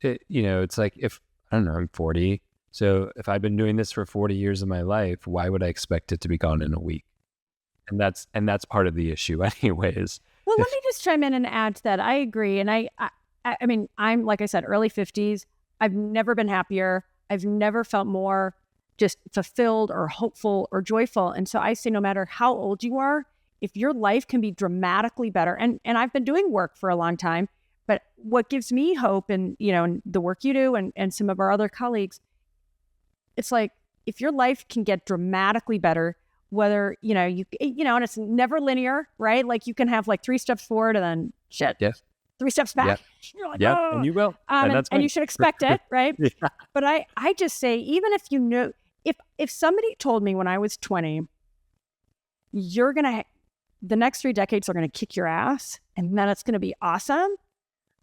Speaker 2: it's like, if I don't know, I'm 40. So if I've been doing this for 40 years of my life, why would I expect it to be gone in a week? And that's part of the issue anyways.
Speaker 1: Well, let me just chime in and add to that. I agree. And I mean, I'm, like I said, early 50s. I've never been happier. I've never felt more just fulfilled or hopeful or joyful. And so I say, no matter how old you are, if your life can be dramatically better, and I've been doing work for a long time, but what gives me hope, and and the work you do, and some of our other colleagues, it's like, if your life can get dramatically better, whether and it's never linear, right? Like you can have like 3 steps forward and then shit,
Speaker 2: Yes.
Speaker 1: 3 steps back.
Speaker 2: Yep.
Speaker 1: You're like,
Speaker 2: Yep.
Speaker 1: oh.
Speaker 2: And you will.
Speaker 1: And you should expect it, right?
Speaker 2: Yeah.
Speaker 1: But I just say, even if if somebody told me when I was 20, the next 3 decades are gonna kick your ass, and then it's gonna be awesome.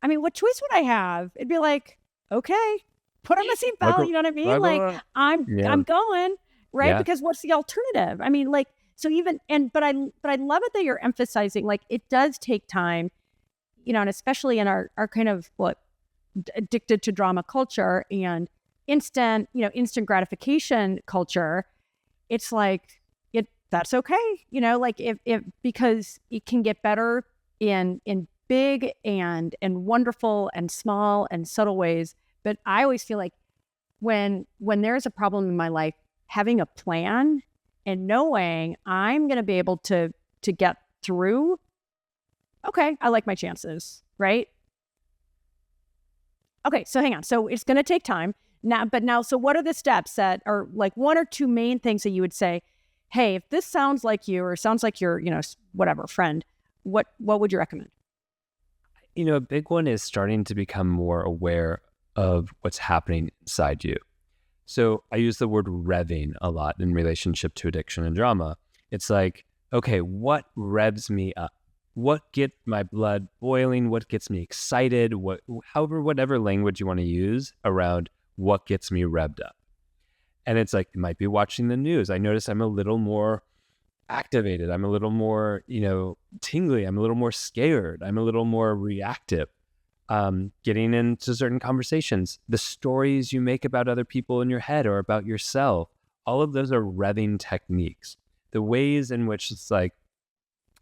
Speaker 1: I mean, what choice would I have? It'd be like, okay, put on my seatbelt. You know what I mean? Like I'm going, right?
Speaker 2: Yeah.
Speaker 1: Because what's the alternative? I mean, like, so but I love it that you're emphasizing, like, it does take time, and especially in our kind of addicted to drama culture and instant gratification culture. It's like, that's okay. Like if because it can get better in big and wonderful and small and subtle ways. But I always feel like when there's a problem in my life, having a plan and knowing I'm going to be able to get through, okay, I like my chances, right? Okay, so hang on. So it's going to take time now. So what are the steps that are like 1 or 2 main things that you would say, hey, if this sounds like you, or sounds like your, whatever friend, what would you recommend?
Speaker 2: A big one is starting to become more aware of what's happening inside you. So I use the word revving a lot in relationship to addiction and drama. It's like, okay, what revs me up? What gets my blood boiling? What gets me excited? Whatever language you want to use around what gets me revved up. And it's like, it might be watching the news. I notice I'm a little more activated. I'm a little more, tingly. I'm a little more scared. I'm a little more reactive. Getting into certain conversations, the stories you make about other people in your head or about yourself, all of those are revving techniques. The ways in which it's like,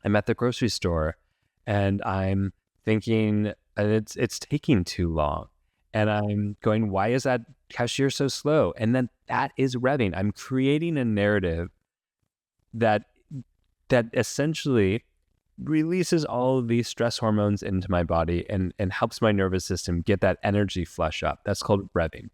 Speaker 2: I'm at the grocery store and I'm thinking, and it's taking too long. And I'm going, why is that cashier so slow? And then that is revving. I'm creating a narrative that essentially releases all of these stress hormones into my body and helps my nervous system get that energy flush up. That's called revving.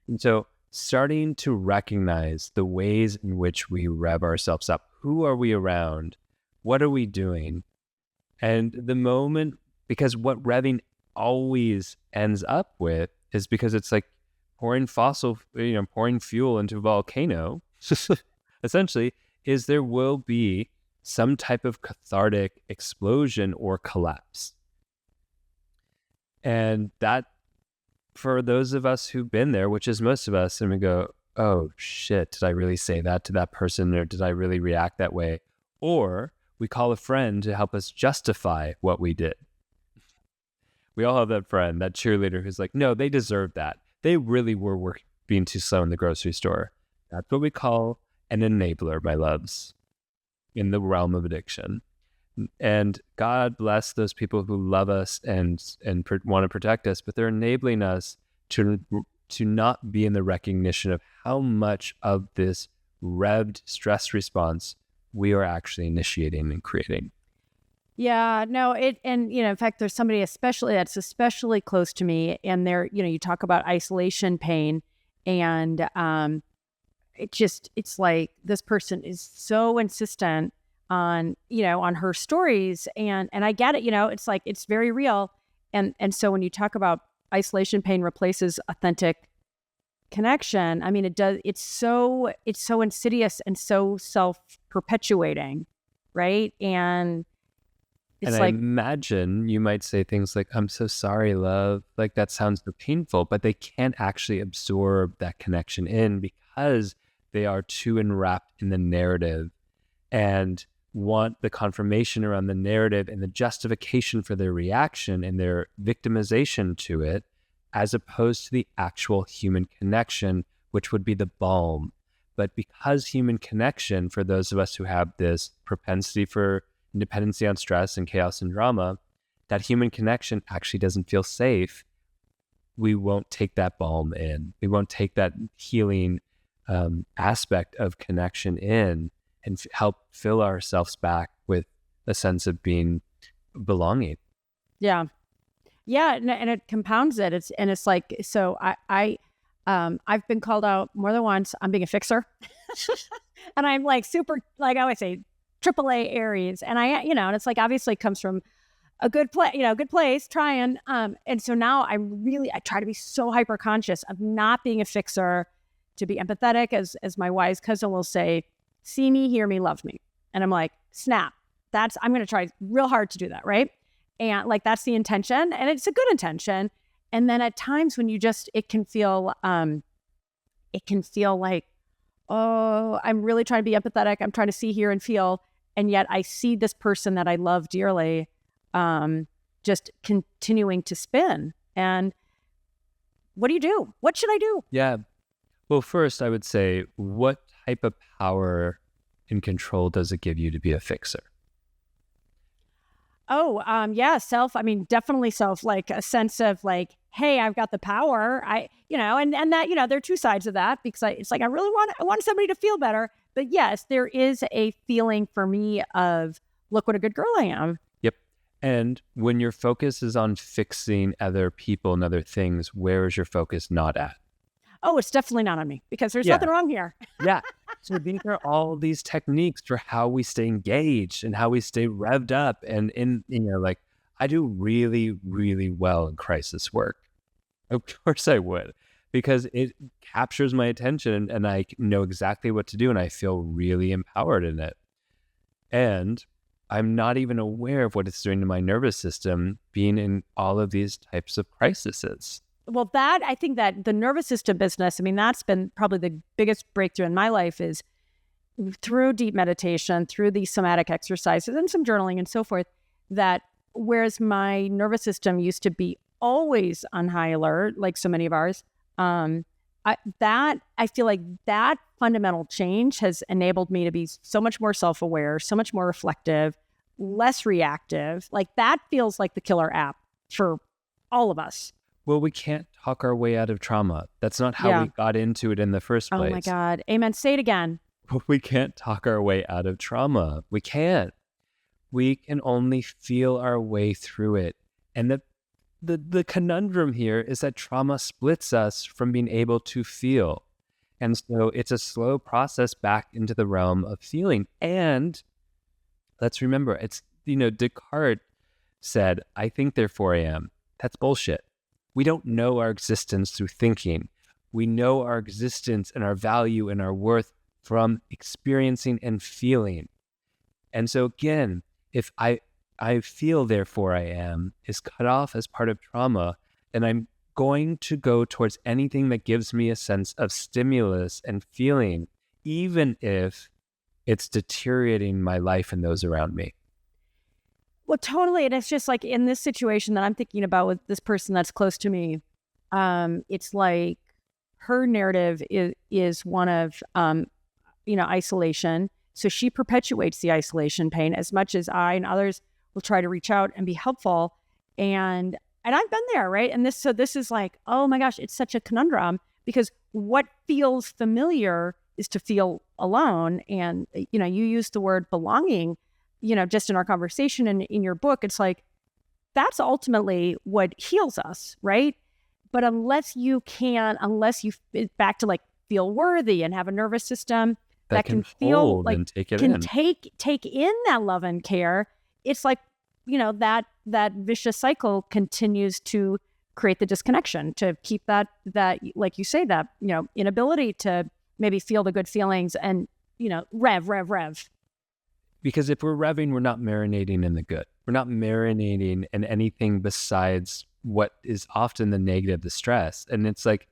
Speaker 2: And so starting to recognize the ways in which we rev ourselves up. Who are we around? What are we doing? And the moment, because what revving always ends up with is, because it's like pouring fuel into a volcano, essentially, is there will be some type of cathartic explosion or collapse. And that, for those of us who've been there, which is most of us, and we go, oh shit, did I really say that to that person? Or did I really react that way? Or we call a friend to help us justify what we did. We all have that friend, that cheerleader who's like, no, they deserve that. They really were being too slow in the grocery store. That's what we call an enabler, my loves, in the realm of addiction. And God bless those people who love us and want to protect us, but they're enabling us to not be in the recognition of how much of this revved stress response we are actually initiating and creating.
Speaker 1: Yeah, no, in fact, there's somebody that's especially close to me, and you talk about isolation pain, and it's like this person is so insistent on her stories, and I get it, it's like, it's very real. And so when you talk about isolation pain replaces authentic connection, I mean, it's so insidious and so self-perpetuating, right? And it's
Speaker 2: I imagine you might say things like, I'm so sorry, love. Like, that sounds so painful, but they can't actually absorb that connection in because they are too enwrapped in the narrative and want the confirmation around the narrative and the justification for their reaction and their victimization to it, as opposed to the actual human connection, which would be the balm. But because human connection, for those of us who have this propensity for dependency on stress and chaos and drama, that human connection actually doesn't feel safe, we won't take that balm in. We won't take that healing aspect of connection in and help fill ourselves back with a sense of being belonging.
Speaker 1: Yeah. Yeah. And it compounds it. It's like, so I've been called out more than once on being a fixer. And I'm like super, like I always say, AAA Aries. And and it's like, obviously it comes from a good place, trying. And so now I try to be so hyper conscious of not being a fixer, to be empathetic, as my wise cousin will say, see me, hear me, love me. And I'm like, snap. I'm going to try real hard to do that. Right. And like, that's the intention, and it's a good intention. And then at times when it can feel like, oh, I'm really trying to be empathetic. I'm trying to see, hear, and feel. And yet I see this person that I love dearly, just continuing to spin. And what do you do? What should I do?
Speaker 2: Yeah. Well, first I would say, what type of power and control does it give you to be a fixer?
Speaker 1: Oh, yeah, definitely self, like a sense of like, hey, I've got the power. And that, there are two sides of that, because it's like, I want somebody to feel better. But yes, there is a feeling for me of, look what a good girl I am.
Speaker 2: Yep. And when your focus is on fixing other people and other things, where is your focus not at?
Speaker 1: Oh, it's definitely not on me, because there's nothing wrong here.
Speaker 2: Yeah. So these are all these techniques for how we stay engaged and how we stay revved up. And like, I do really, really well in crisis work. Of course I would, because it captures my attention and I know exactly what to do, and I feel really empowered in it. And I'm not even aware of what it's doing to my nervous system being in all of these types of crises.
Speaker 1: Well, I think that the nervous system business, that's been probably the biggest breakthrough in my life, is through deep meditation, through these somatic exercises and some journaling and so forth, that whereas my nervous system used to be always on high alert, like so many of ours, I feel like that fundamental change has enabled me to be so much more self-aware, so much more reflective, less reactive. Like, that feels like the killer app for all of us.
Speaker 2: Well, we can't talk our way out of trauma. That's not how we got into it in the first place.
Speaker 1: Oh my God. Amen. Say it again.
Speaker 2: We can't talk our way out of trauma. We can't. We can only feel our way through it. And the conundrum here is that trauma splits us from being able to feel. And so it's a slow process back into the realm of feeling. And let's remember, it's, Descartes said, I think, therefore I am. That's bullshit. We don't know our existence through thinking. We know our existence and our value and our worth from experiencing and feeling. And so again, if I feel, therefore I am, is cut off as part of trauma, then I'm going to go towards anything that gives me a sense of stimulus and feeling, even if it's deteriorating my life and those around me.
Speaker 1: Well, totally. And it's just like in this situation that I'm thinking about with this person that's close to me, it's like her narrative is one of, isolation. So she perpetuates the isolation pain as much as I and others will try to reach out and be helpful. And I've been there, right? And this is like, oh my gosh, it's such a conundrum because what feels familiar is to feel alone. And, you use the word belonging, just in our conversation and in your book, it's like, that's ultimately what heals us, right? But unless you back to like feel worthy and have a nervous system that can feel like
Speaker 2: and take it
Speaker 1: can
Speaker 2: in.
Speaker 1: take in that love and care, it's like, that vicious cycle continues to create the disconnection, to keep that like you say, that inability to maybe feel the good feelings and rev.
Speaker 2: Because if we're revving, we're not marinating in the good. We're not marinating in anything besides what is often the negative, the stress. And it's like,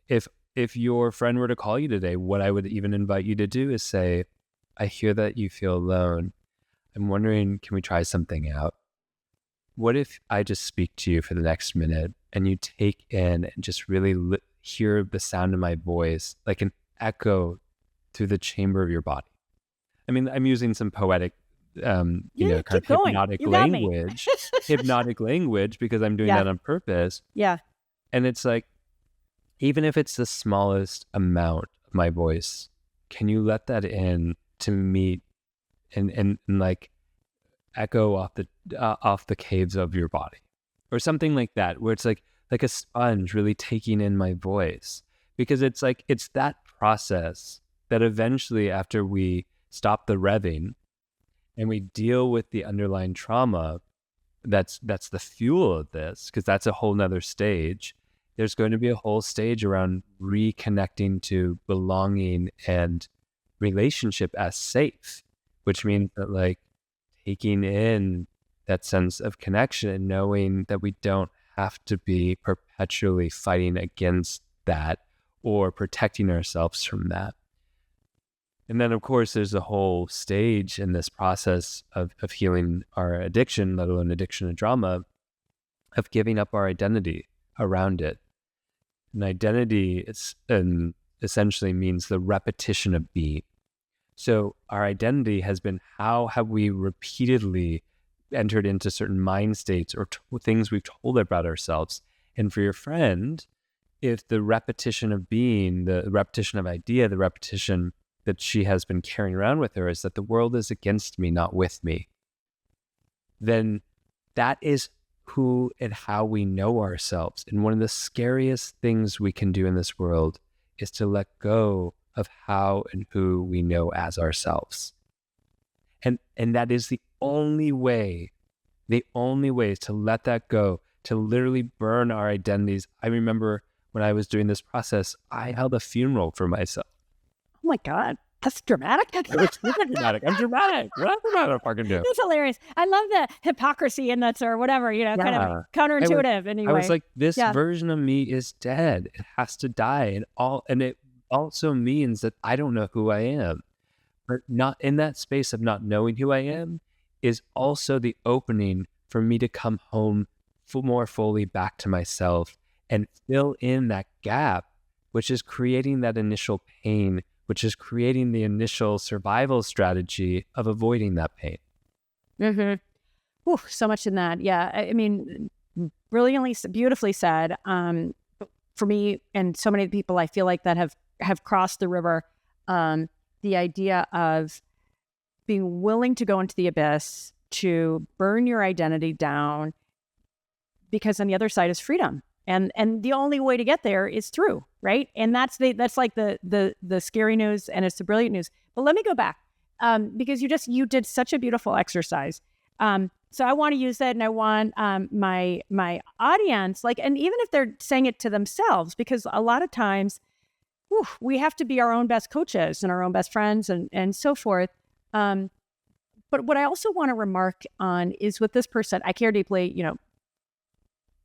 Speaker 2: if your friend were to call you today, what I would even invite you to do is say, I hear that you feel alone. I'm wondering, can we try something out? What if I just speak to you for the next minute and you take in and just really hear the sound of my voice like an echo through the chamber of your body? I mean, I'm using some poetic, kind of hypnotic language, because I'm doing that on purpose.
Speaker 1: Yeah.
Speaker 2: And it's like, even if it's the smallest amount of my voice, can you let that in to meet and like echo off the caves of your body, or something like that, where it's like a sponge really taking in my voice, because it's like, it's that process that eventually, after we stop the revving and we deal with the underlying trauma, that's the fuel of this, because that's a whole nother stage. There's going to be a whole stage around reconnecting to belonging and relationship as safe, which means that like taking in that sense of connection and knowing that we don't have to be perpetually fighting against that or protecting ourselves from that. And then, of course, there's a whole stage in this process of healing our addiction, let alone addiction to drama, of giving up our identity around it. And identity essentially means the repetition of being. So our identity has been, how have we repeatedly entered into certain mind states or things we've told about ourselves? And for your friend, if the repetition of being, the repetition of idea, the repetition that she has been carrying around with her is that the world is against me, not with me, then that is who and how we know ourselves. And one of the scariest things we can do in this world is to let go of how and who we know as ourselves. And that is the only way is to let that go, to literally burn our identities. I remember when I was doing this process, I held a funeral for myself.
Speaker 1: Oh my God, that's dramatic.
Speaker 2: It's super dramatic. I'm dramatic. What am I gonna fucking do?
Speaker 1: It's hilarious. I love the hypocrisy in that, or whatever, kind of counterintuitive. Anyway,
Speaker 2: I was like, this version of me is dead. It has to die, and it also means that I don't know who I am. But not in that space of not knowing who I am is also the opening for me to come home more fully back to myself and fill in that gap, which is creating that initial pain, which is creating the initial survival strategy of avoiding that pain.
Speaker 1: Mm-hmm. Ooh, so much in that. Yeah. I mean, brilliantly, beautifully said. For me and so many people, I feel like that have crossed the river, the idea of being willing to go into the abyss, to burn your identity down, because on the other side is freedom. And the only way to get there is through, right? And that's like the scary news, and it's the brilliant news. But let me go back, because you did such a beautiful exercise. So I want to use that, and I want my audience, like, and even if they're saying it to themselves, because a lot of times, we have to be our own best coaches and our own best friends and so forth. But what I also want to remark on is with this person, I care deeply,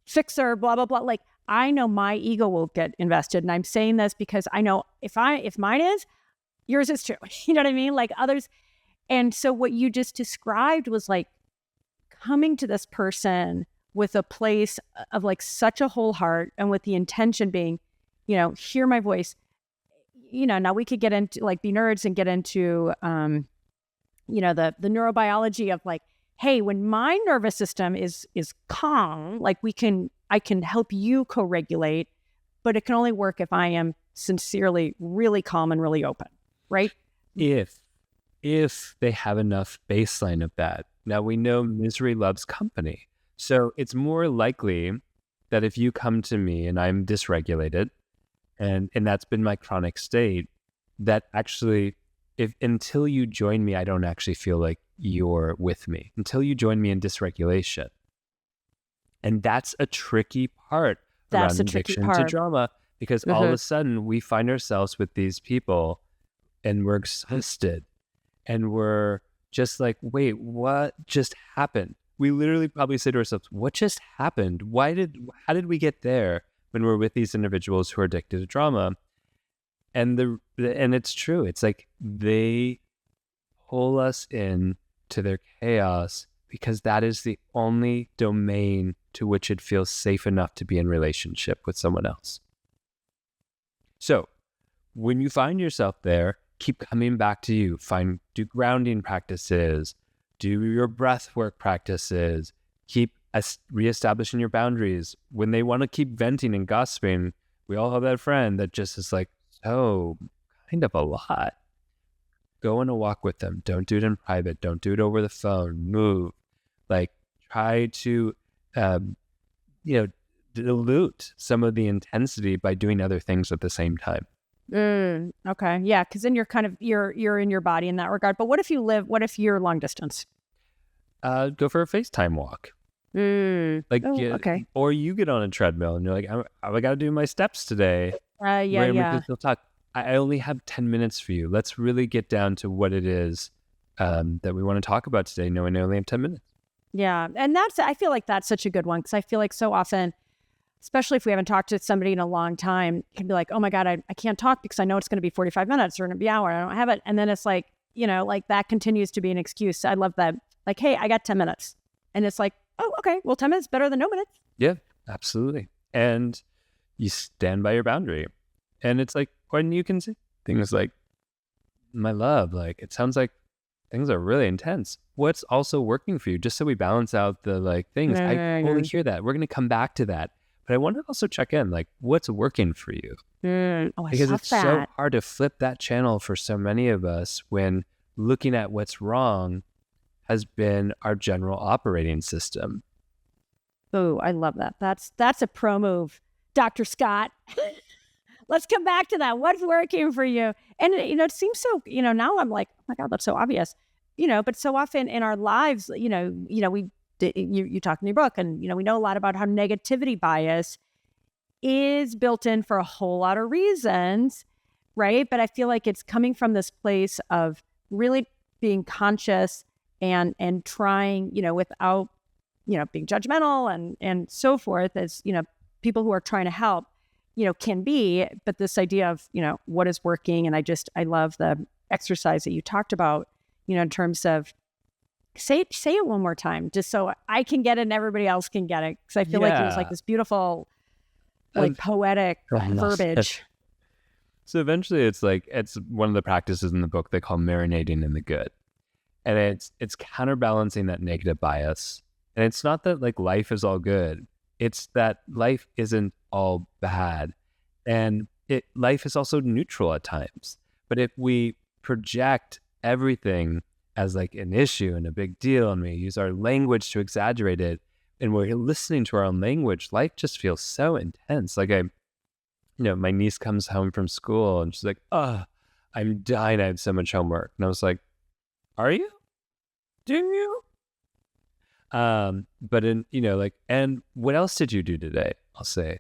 Speaker 1: fixer, blah, blah, blah. Like, I know my ego will get invested. And I'm saying this because I know if mine is, yours is true. You know what I mean? Like others. And so what you just described was like coming to this person with a place of like such a whole heart and with the intention being, hear my voice. Now we could get into like be nerds and get into, the neurobiology of like, hey, when my nervous system is calm, like I can help you co-regulate, but it can only work if I am sincerely really calm and really open, right?
Speaker 2: If they have enough baseline of that. Now we know misery loves company. So it's more likely that if you come to me and I'm dysregulated and that's been my chronic state, that actually until you join me, I don't actually feel like you're with me until you join me in dysregulation. And that's a tricky part around addiction to drama, because all of a sudden we find ourselves with these people and we're exhausted and we're just like, wait, what just happened? We literally probably say to ourselves, what just happened? How did we get there when we're with these individuals who are addicted to drama? And it's true. It's like they pull us in to their chaos because that is the only domain to which it feels safe enough to be in relationship with someone else. So when you find yourself there, keep coming back to you. Do grounding practices, do your breath work practices, keep reestablishing your boundaries. When they want to keep venting and gossiping, we all have that friend that just is like, so kind of a lot. Go on a walk with them. Don't do it in private. Don't do it over the phone. Move. Like try to, dilute some of the intensity by doing other things at the same time.
Speaker 1: Okay. Yeah. Cause then you're in your body in that regard. But what if you're long distance?
Speaker 2: Go for a FaceTime walk. Okay. Or you get on a treadmill and you're like, I got to do my steps today.
Speaker 1: We can
Speaker 2: still talk. I only have 10 minutes for you. Let's really get down to what it is that we want to talk about today, knowing I only have 10 minutes.
Speaker 1: Yeah. And I feel like that's such a good one, because I feel like so often, especially if we haven't talked to somebody in a long time, it can be like, oh my God, I can't talk because I know it's going to be 45 minutes or going to be an hour. I don't have it. And then it's like, like that continues to be an excuse. I love that. Like, hey, I got 10 minutes. And it's like, oh, okay, well, 10 minutes better than no minutes.
Speaker 2: Yeah, absolutely. And you stand by your boundary. And it's like, when you can say things like, my love, like, it sounds like things are really intense. What's also working for you? Just so we balance out the like things. I only hear that. We're going to come back to that. But I want to also check in, like, what's working for you? Because it's so hard to flip that channel for so many of us when looking at what's wrong has been our general operating system.
Speaker 1: Oh, I love that. That's a pro move, Dr. Scott. Let's come back to that. What's working for you? And, it seems so, now I'm like, oh my God, that's so obvious, but so often in our lives, you talk in your book and, we know a lot about how negativity bias is built in for a whole lot of reasons, right? But I feel like it's coming from this place of really being conscious and trying, without, being judgmental and so forth, as, people who are trying to help, can be, but this idea of, what is working. And I love the exercise that you talked about, in terms of say it one more time, just so I can get it and everybody else can get it. Cause I feel like it was like this beautiful, like poetic verbiage.
Speaker 2: So eventually it's one of the practices in the book they call marinating in the good. And it's counterbalancing that negative bias. And it's not that like life is all good. It's that life isn't all bad. And life is also neutral at times. But if we project everything as like an issue and a big deal, and we use our language to exaggerate it, and we're listening to our own language, life just feels so intense. Like my niece comes home from school and she's like, oh, I'm dying. I have so much homework. And I was like, are you? Do you? But and what else did you do today? I'll say,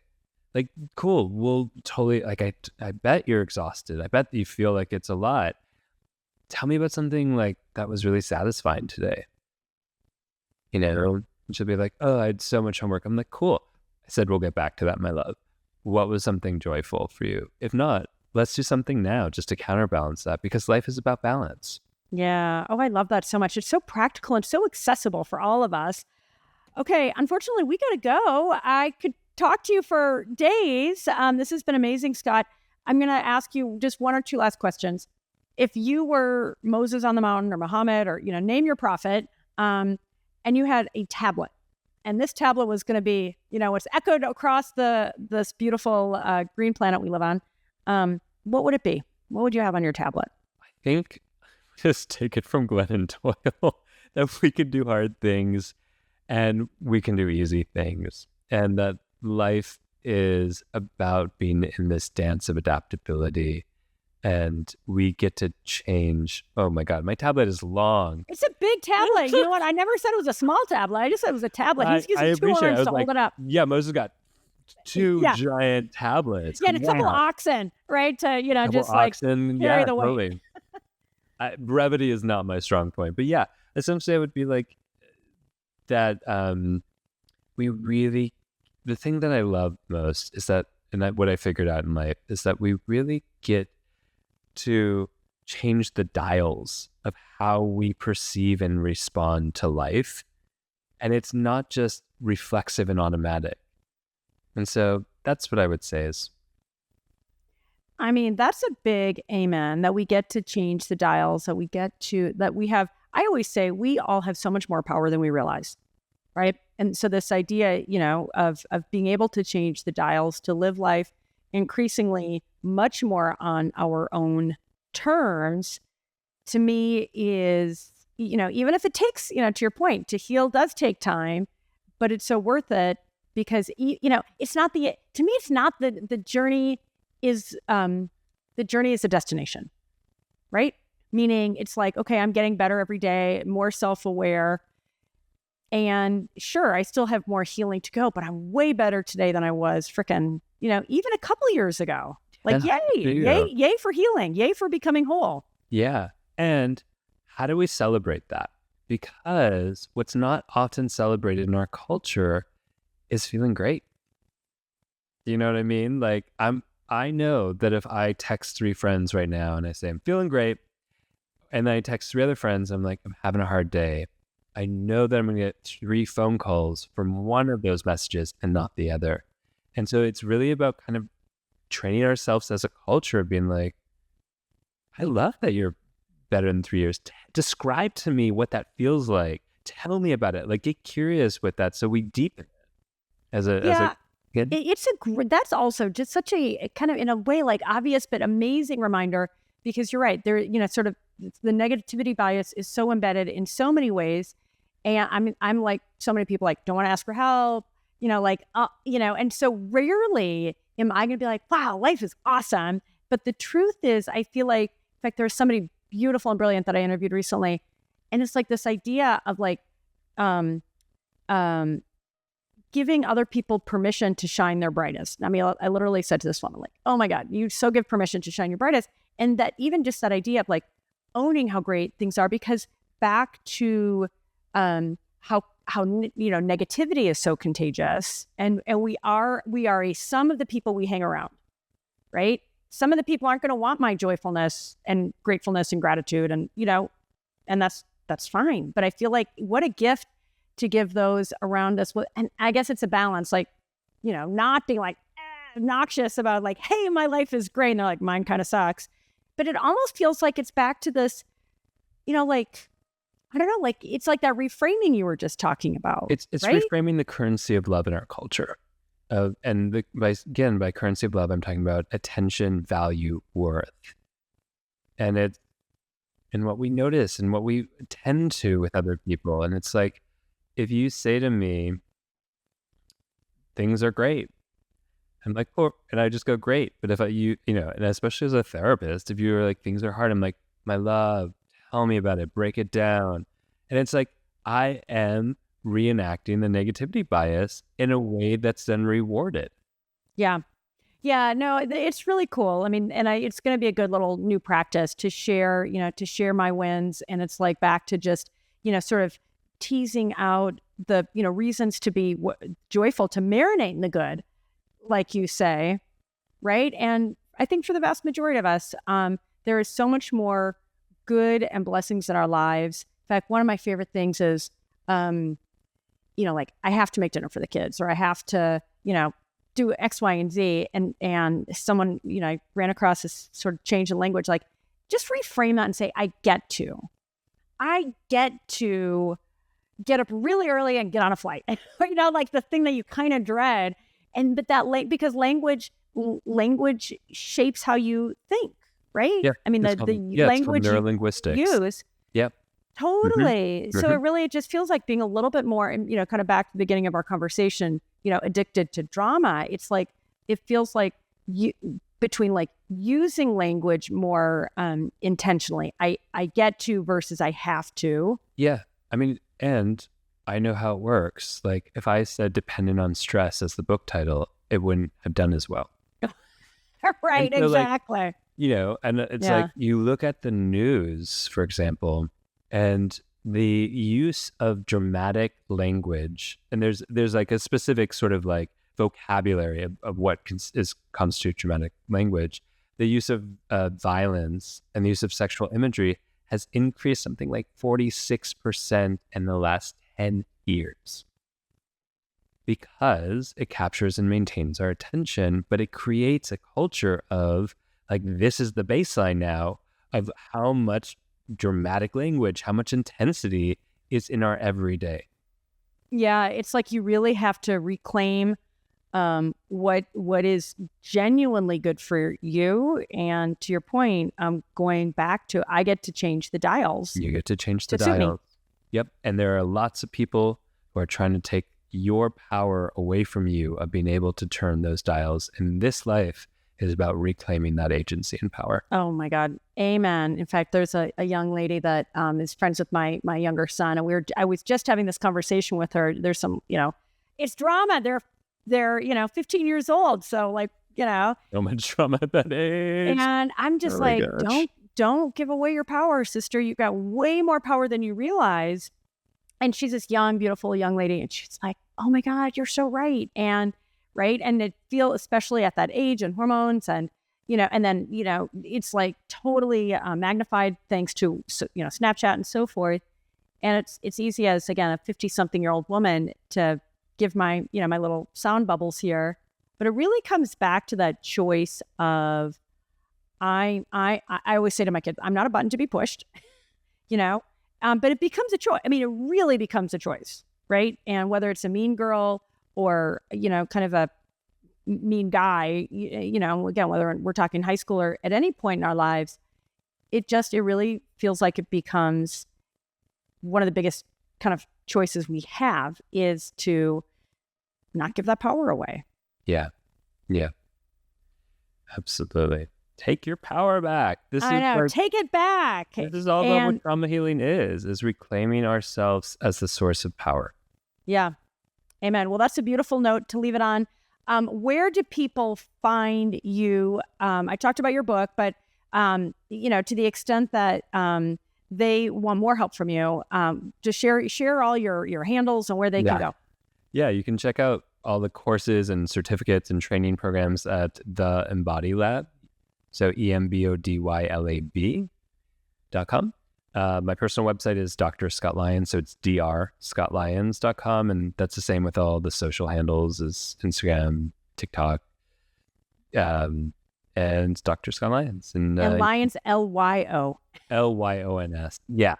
Speaker 2: like, cool. We'll totally, like, I bet you're exhausted. I bet you feel like it's a lot. Tell me about something like that was really satisfying today. And she'll be like, oh, I had so much homework. I'm like, cool. I said, we'll get back to that, my love. What was something joyful for you? If not, let's do something now just to counterbalance that, because life is about balance.
Speaker 1: Yeah. Oh, I love that so much. It's so practical and so accessible for all of us. Okay. Unfortunately, we got to go. I could talk to you for days. This has been amazing, Scott. I'm going to ask you just one or two last questions. If you were Moses on the mountain or Muhammad or, name your prophet, and you had a tablet, and this tablet was going to be, it's echoed across this beautiful green planet we live on. What would it be? What would you have on your tablet?
Speaker 2: I think just take it from Glennon Doyle that we can do hard things and we can do easy things, and that life is about being in this dance of adaptability, and we get to change. Oh my God, my tablet is long.
Speaker 1: It's a big tablet. You know what? I never said it was a small tablet. I just said it was a tablet. He's using 2 arms to hold it up.
Speaker 2: Yeah, Moses got 2 giant tablets.
Speaker 1: Yeah, and a couple oxen, right? To, just
Speaker 2: oxen,
Speaker 1: carry the weight.
Speaker 2: Totally. Brevity is not my strong point. But yeah, essentially it would be like that. The thing that I love most is that, what I figured out in life is that we really get to change the dials of how we perceive and respond to life. And it's not just reflexive and automatic. And so that's what I would say is.
Speaker 1: I mean, that's a big amen, that we get to change the dials, that we have, I always say we all have so much more power than we realize, right? And so this idea, of being able to change the dials, to live life increasingly much more on our own terms, to me is, even if it takes, to your point, to heal does take time, but it's so worth it, because, it's not the journey is, the journey is the destination, right? Meaning it's like, okay, I'm getting better every day, more self-aware. And sure, I still have more healing to go, but I'm way better today than I was even a couple of years ago. Like, yay for healing, yay for becoming whole.
Speaker 2: Yeah. And how do we celebrate that? Because what's not often celebrated in our culture is feeling great. You know what I mean? Like, I know that if I text 3 friends right now and I say, I'm feeling great, and then I text 3 other friends, I'm like, I'm having a hard day, I know that I'm going to get 3 phone calls from one of those messages and not the other. And so it's really about kind of training ourselves as a culture of being like, I love that you're better in 3 years. Describe to me what that feels like. Tell me about it. Like, get curious with that so we deepen it as a kid.
Speaker 1: That's also just such a kind of, in a way, like obvious but amazing reminder, because you're right. There, sort of the negativity bias is so embedded in so many ways. And I'm like so many people, like, don't want to ask for help, and so rarely am I going to be like, wow, life is awesome. But the truth is, I feel like, in fact, there's somebody beautiful and brilliant that I interviewed recently. And it's like this idea of like, giving other people permission to shine their brightest. I mean, I literally said to this woman, like, oh my God, you so give permission to shine your brightest. And that even just that idea of like owning how great things are, because back to how negativity is so contagious, and we are a sum of the people we hang around, right? Some of the people aren't going to want my joyfulness and gratefulness and gratitude, and and that's fine. But I feel like what a gift to give those around us. And I guess it's a balance, like, not being like obnoxious about like, hey, my life is great, and they're like, mine kind of sucks. But it almost feels like it's back to this, like, I don't know, like, it's like that reframing you were just talking about.
Speaker 2: It's
Speaker 1: right?
Speaker 2: reframing the currency of love in our culture. By currency of love, I'm talking about attention, value, worth. And it's in what we notice and what we tend to with other people. And it's like, if you say to me, things are great, I'm like, oh, and I just go, great. But if and especially as a therapist, if you were like, things are hard, I'm like, my love, tell me about it, break it down. And it's like, I am reenacting the negativity bias in a way that's then rewarded.
Speaker 1: Yeah. Yeah, no, it's really cool. I mean, and it's going to be a good little new practice to share, to share my wins. And it's like back to just, sort of teasing out the, reasons to be joyful, to marinate in the good, like you say, right? And I think for the vast majority of us, there is so much more good and blessings in our lives. In fact, one of my favorite things is, like I have to make dinner for the kids, or I have to, do X, Y, and Z. And someone, I ran across this sort of change in language, like just reframe that and say, I get to get up really early and get on a flight, like the thing that you kind of dread. Because language shapes how you think, right?
Speaker 2: Yeah.
Speaker 1: I mean, the language you
Speaker 2: neurolinguistics.
Speaker 1: use.
Speaker 2: Yep.
Speaker 1: Totally.
Speaker 2: Mm-hmm.
Speaker 1: So it just feels like being a little bit more, kind of back to the beginning of our conversation, addicted to drama. It's like, it feels like between like using language more intentionally. I get to versus I have to.
Speaker 2: Yeah. I mean, and I know how it works. Like if I said dependent on stress as the book title, it wouldn't have done as well.
Speaker 1: Right.
Speaker 2: So
Speaker 1: exactly.
Speaker 2: And it's like you look at the news, for example, and the use of dramatic language, and there's like a specific sort of like vocabulary of what constitutes dramatic language. The use of violence and the use of sexual imagery has increased something like 46% in the last 10 years because it captures and maintains our attention, but it creates a culture of like, this is the baseline now of how much dramatic language, how much intensity is in our everyday.
Speaker 1: Yeah, it's like you really have to reclaim what is genuinely good for you. And to your point, going back to, I get to change the dials.
Speaker 2: You get to change the dials. Yep. And there are lots of people who are trying to take your power away from you of being able to turn those dials. And this life is about reclaiming that agency and power.
Speaker 1: Oh my God. Amen. In fact, there's a young lady that is friends with my younger son. And I was just having this conversation with her. There's some, it's drama. They're 15 years old. So like,
Speaker 2: so much drama at that age.
Speaker 1: And I'm just don't give away your power, sister. You've got way more power than you realize. And she's this young, beautiful young lady. And she's like, oh my God, you're so right. And it feels, especially at that age and hormones and, and then, it's like totally magnified thanks to, Snapchat and so forth. And it's easy as, again, a 50-something-year-old woman to give my, my little sound bubbles here. But it really comes back to that choice of, I always say to my kids, I'm not a button to be pushed, but it becomes a choice. I mean, it really becomes a choice, right? And whether it's a mean girl or, kind of a mean guy, again, whether we're talking high school or at any point in our lives, it really feels like it becomes one of the biggest kind of choices we have is to not give that power away.
Speaker 2: Yeah. Yeah. Absolutely. Take your power back.
Speaker 1: Take it back.
Speaker 2: This is all about what trauma healing is reclaiming ourselves as the source of power.
Speaker 1: Yeah. Amen. Well, that's a beautiful note to leave it on. Where do people find you? I talked about your book, but, to the extent that they want more help from you, just share all your handles and where they can go.
Speaker 2: Yeah, you can check out all the courses and certificates and training programs at the Embody Lab. So EMBODYLAB.com. My personal website is Dr. Scott Lyons, so it's drscottlyons.com, and that's the same with all the social handles is Instagram, TikTok, and Dr. Scott Lyons. And
Speaker 1: Lyons, Lyo.
Speaker 2: Lyons. Yeah.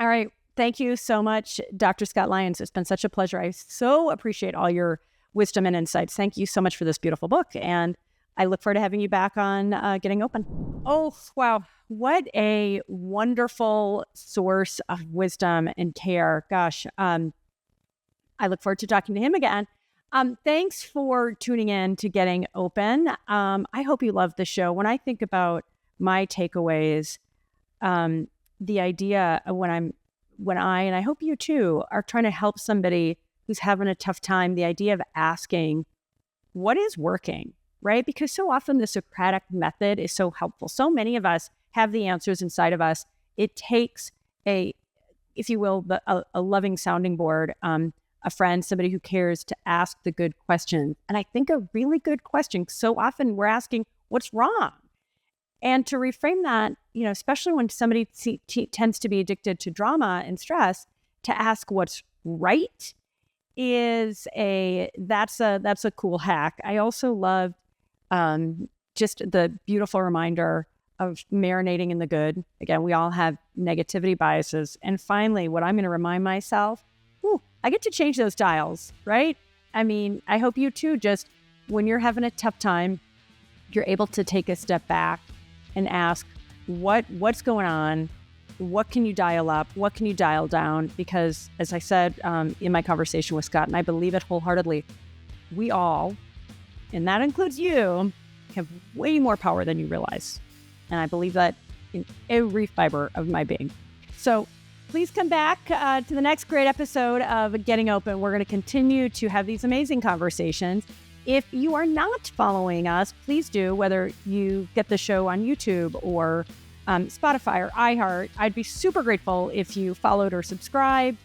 Speaker 1: All right. Thank you so much, Dr. Scott Lyons. It's been such a pleasure. I so appreciate all your wisdom and insights. Thank you so much for this beautiful book, and I look forward to having you back on Getting Open. Oh, wow. What a wonderful source of wisdom and care. Gosh, I look forward to talking to him again. Thanks for tuning in to Getting Open. I hope you love the show. When I think about my takeaways, the idea of when I, and I hope you too, are trying to help somebody who's having a tough time, the idea of asking, what is working? Right? Because so often the Socratic method is so helpful. So many of us have the answers inside of us. It takes if you will, a loving sounding board, a friend, somebody who cares, to ask the good question. And I think a really good question, so often we're asking, what's wrong? And to reframe that, especially when somebody tends to be addicted to drama and stress, to ask what's right that's a cool hack. I also love just the beautiful reminder of marinating in the good. Again, we all have negativity biases. And finally, what I'm going to remind myself, I get to change those dials, right? I mean, I hope you too, just when you're having a tough time, you're able to take a step back and ask, what's going on? What can you dial up? What can you dial down? Because as I said in my conversation with Scott, and I believe it wholeheartedly, we all, and that includes you, have way more power than you realize. And I believe that in every fiber of my being. So please come back to the next great episode of Getting Open. We're going to continue to have these amazing conversations. If you are not following us, please do, whether you get the show on YouTube or Spotify or iHeart. I'd be super grateful if you followed or subscribed.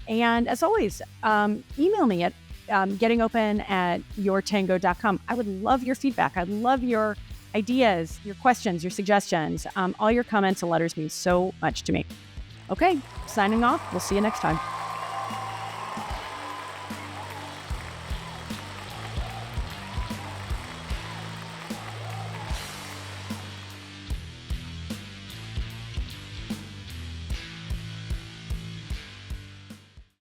Speaker 1: And as always, email me at gettingopen@yourtango.com. I would love your feedback. I'd love your ideas, your questions, your suggestions. All your comments and letters mean so much to me. Okay, signing off. We'll see you next time.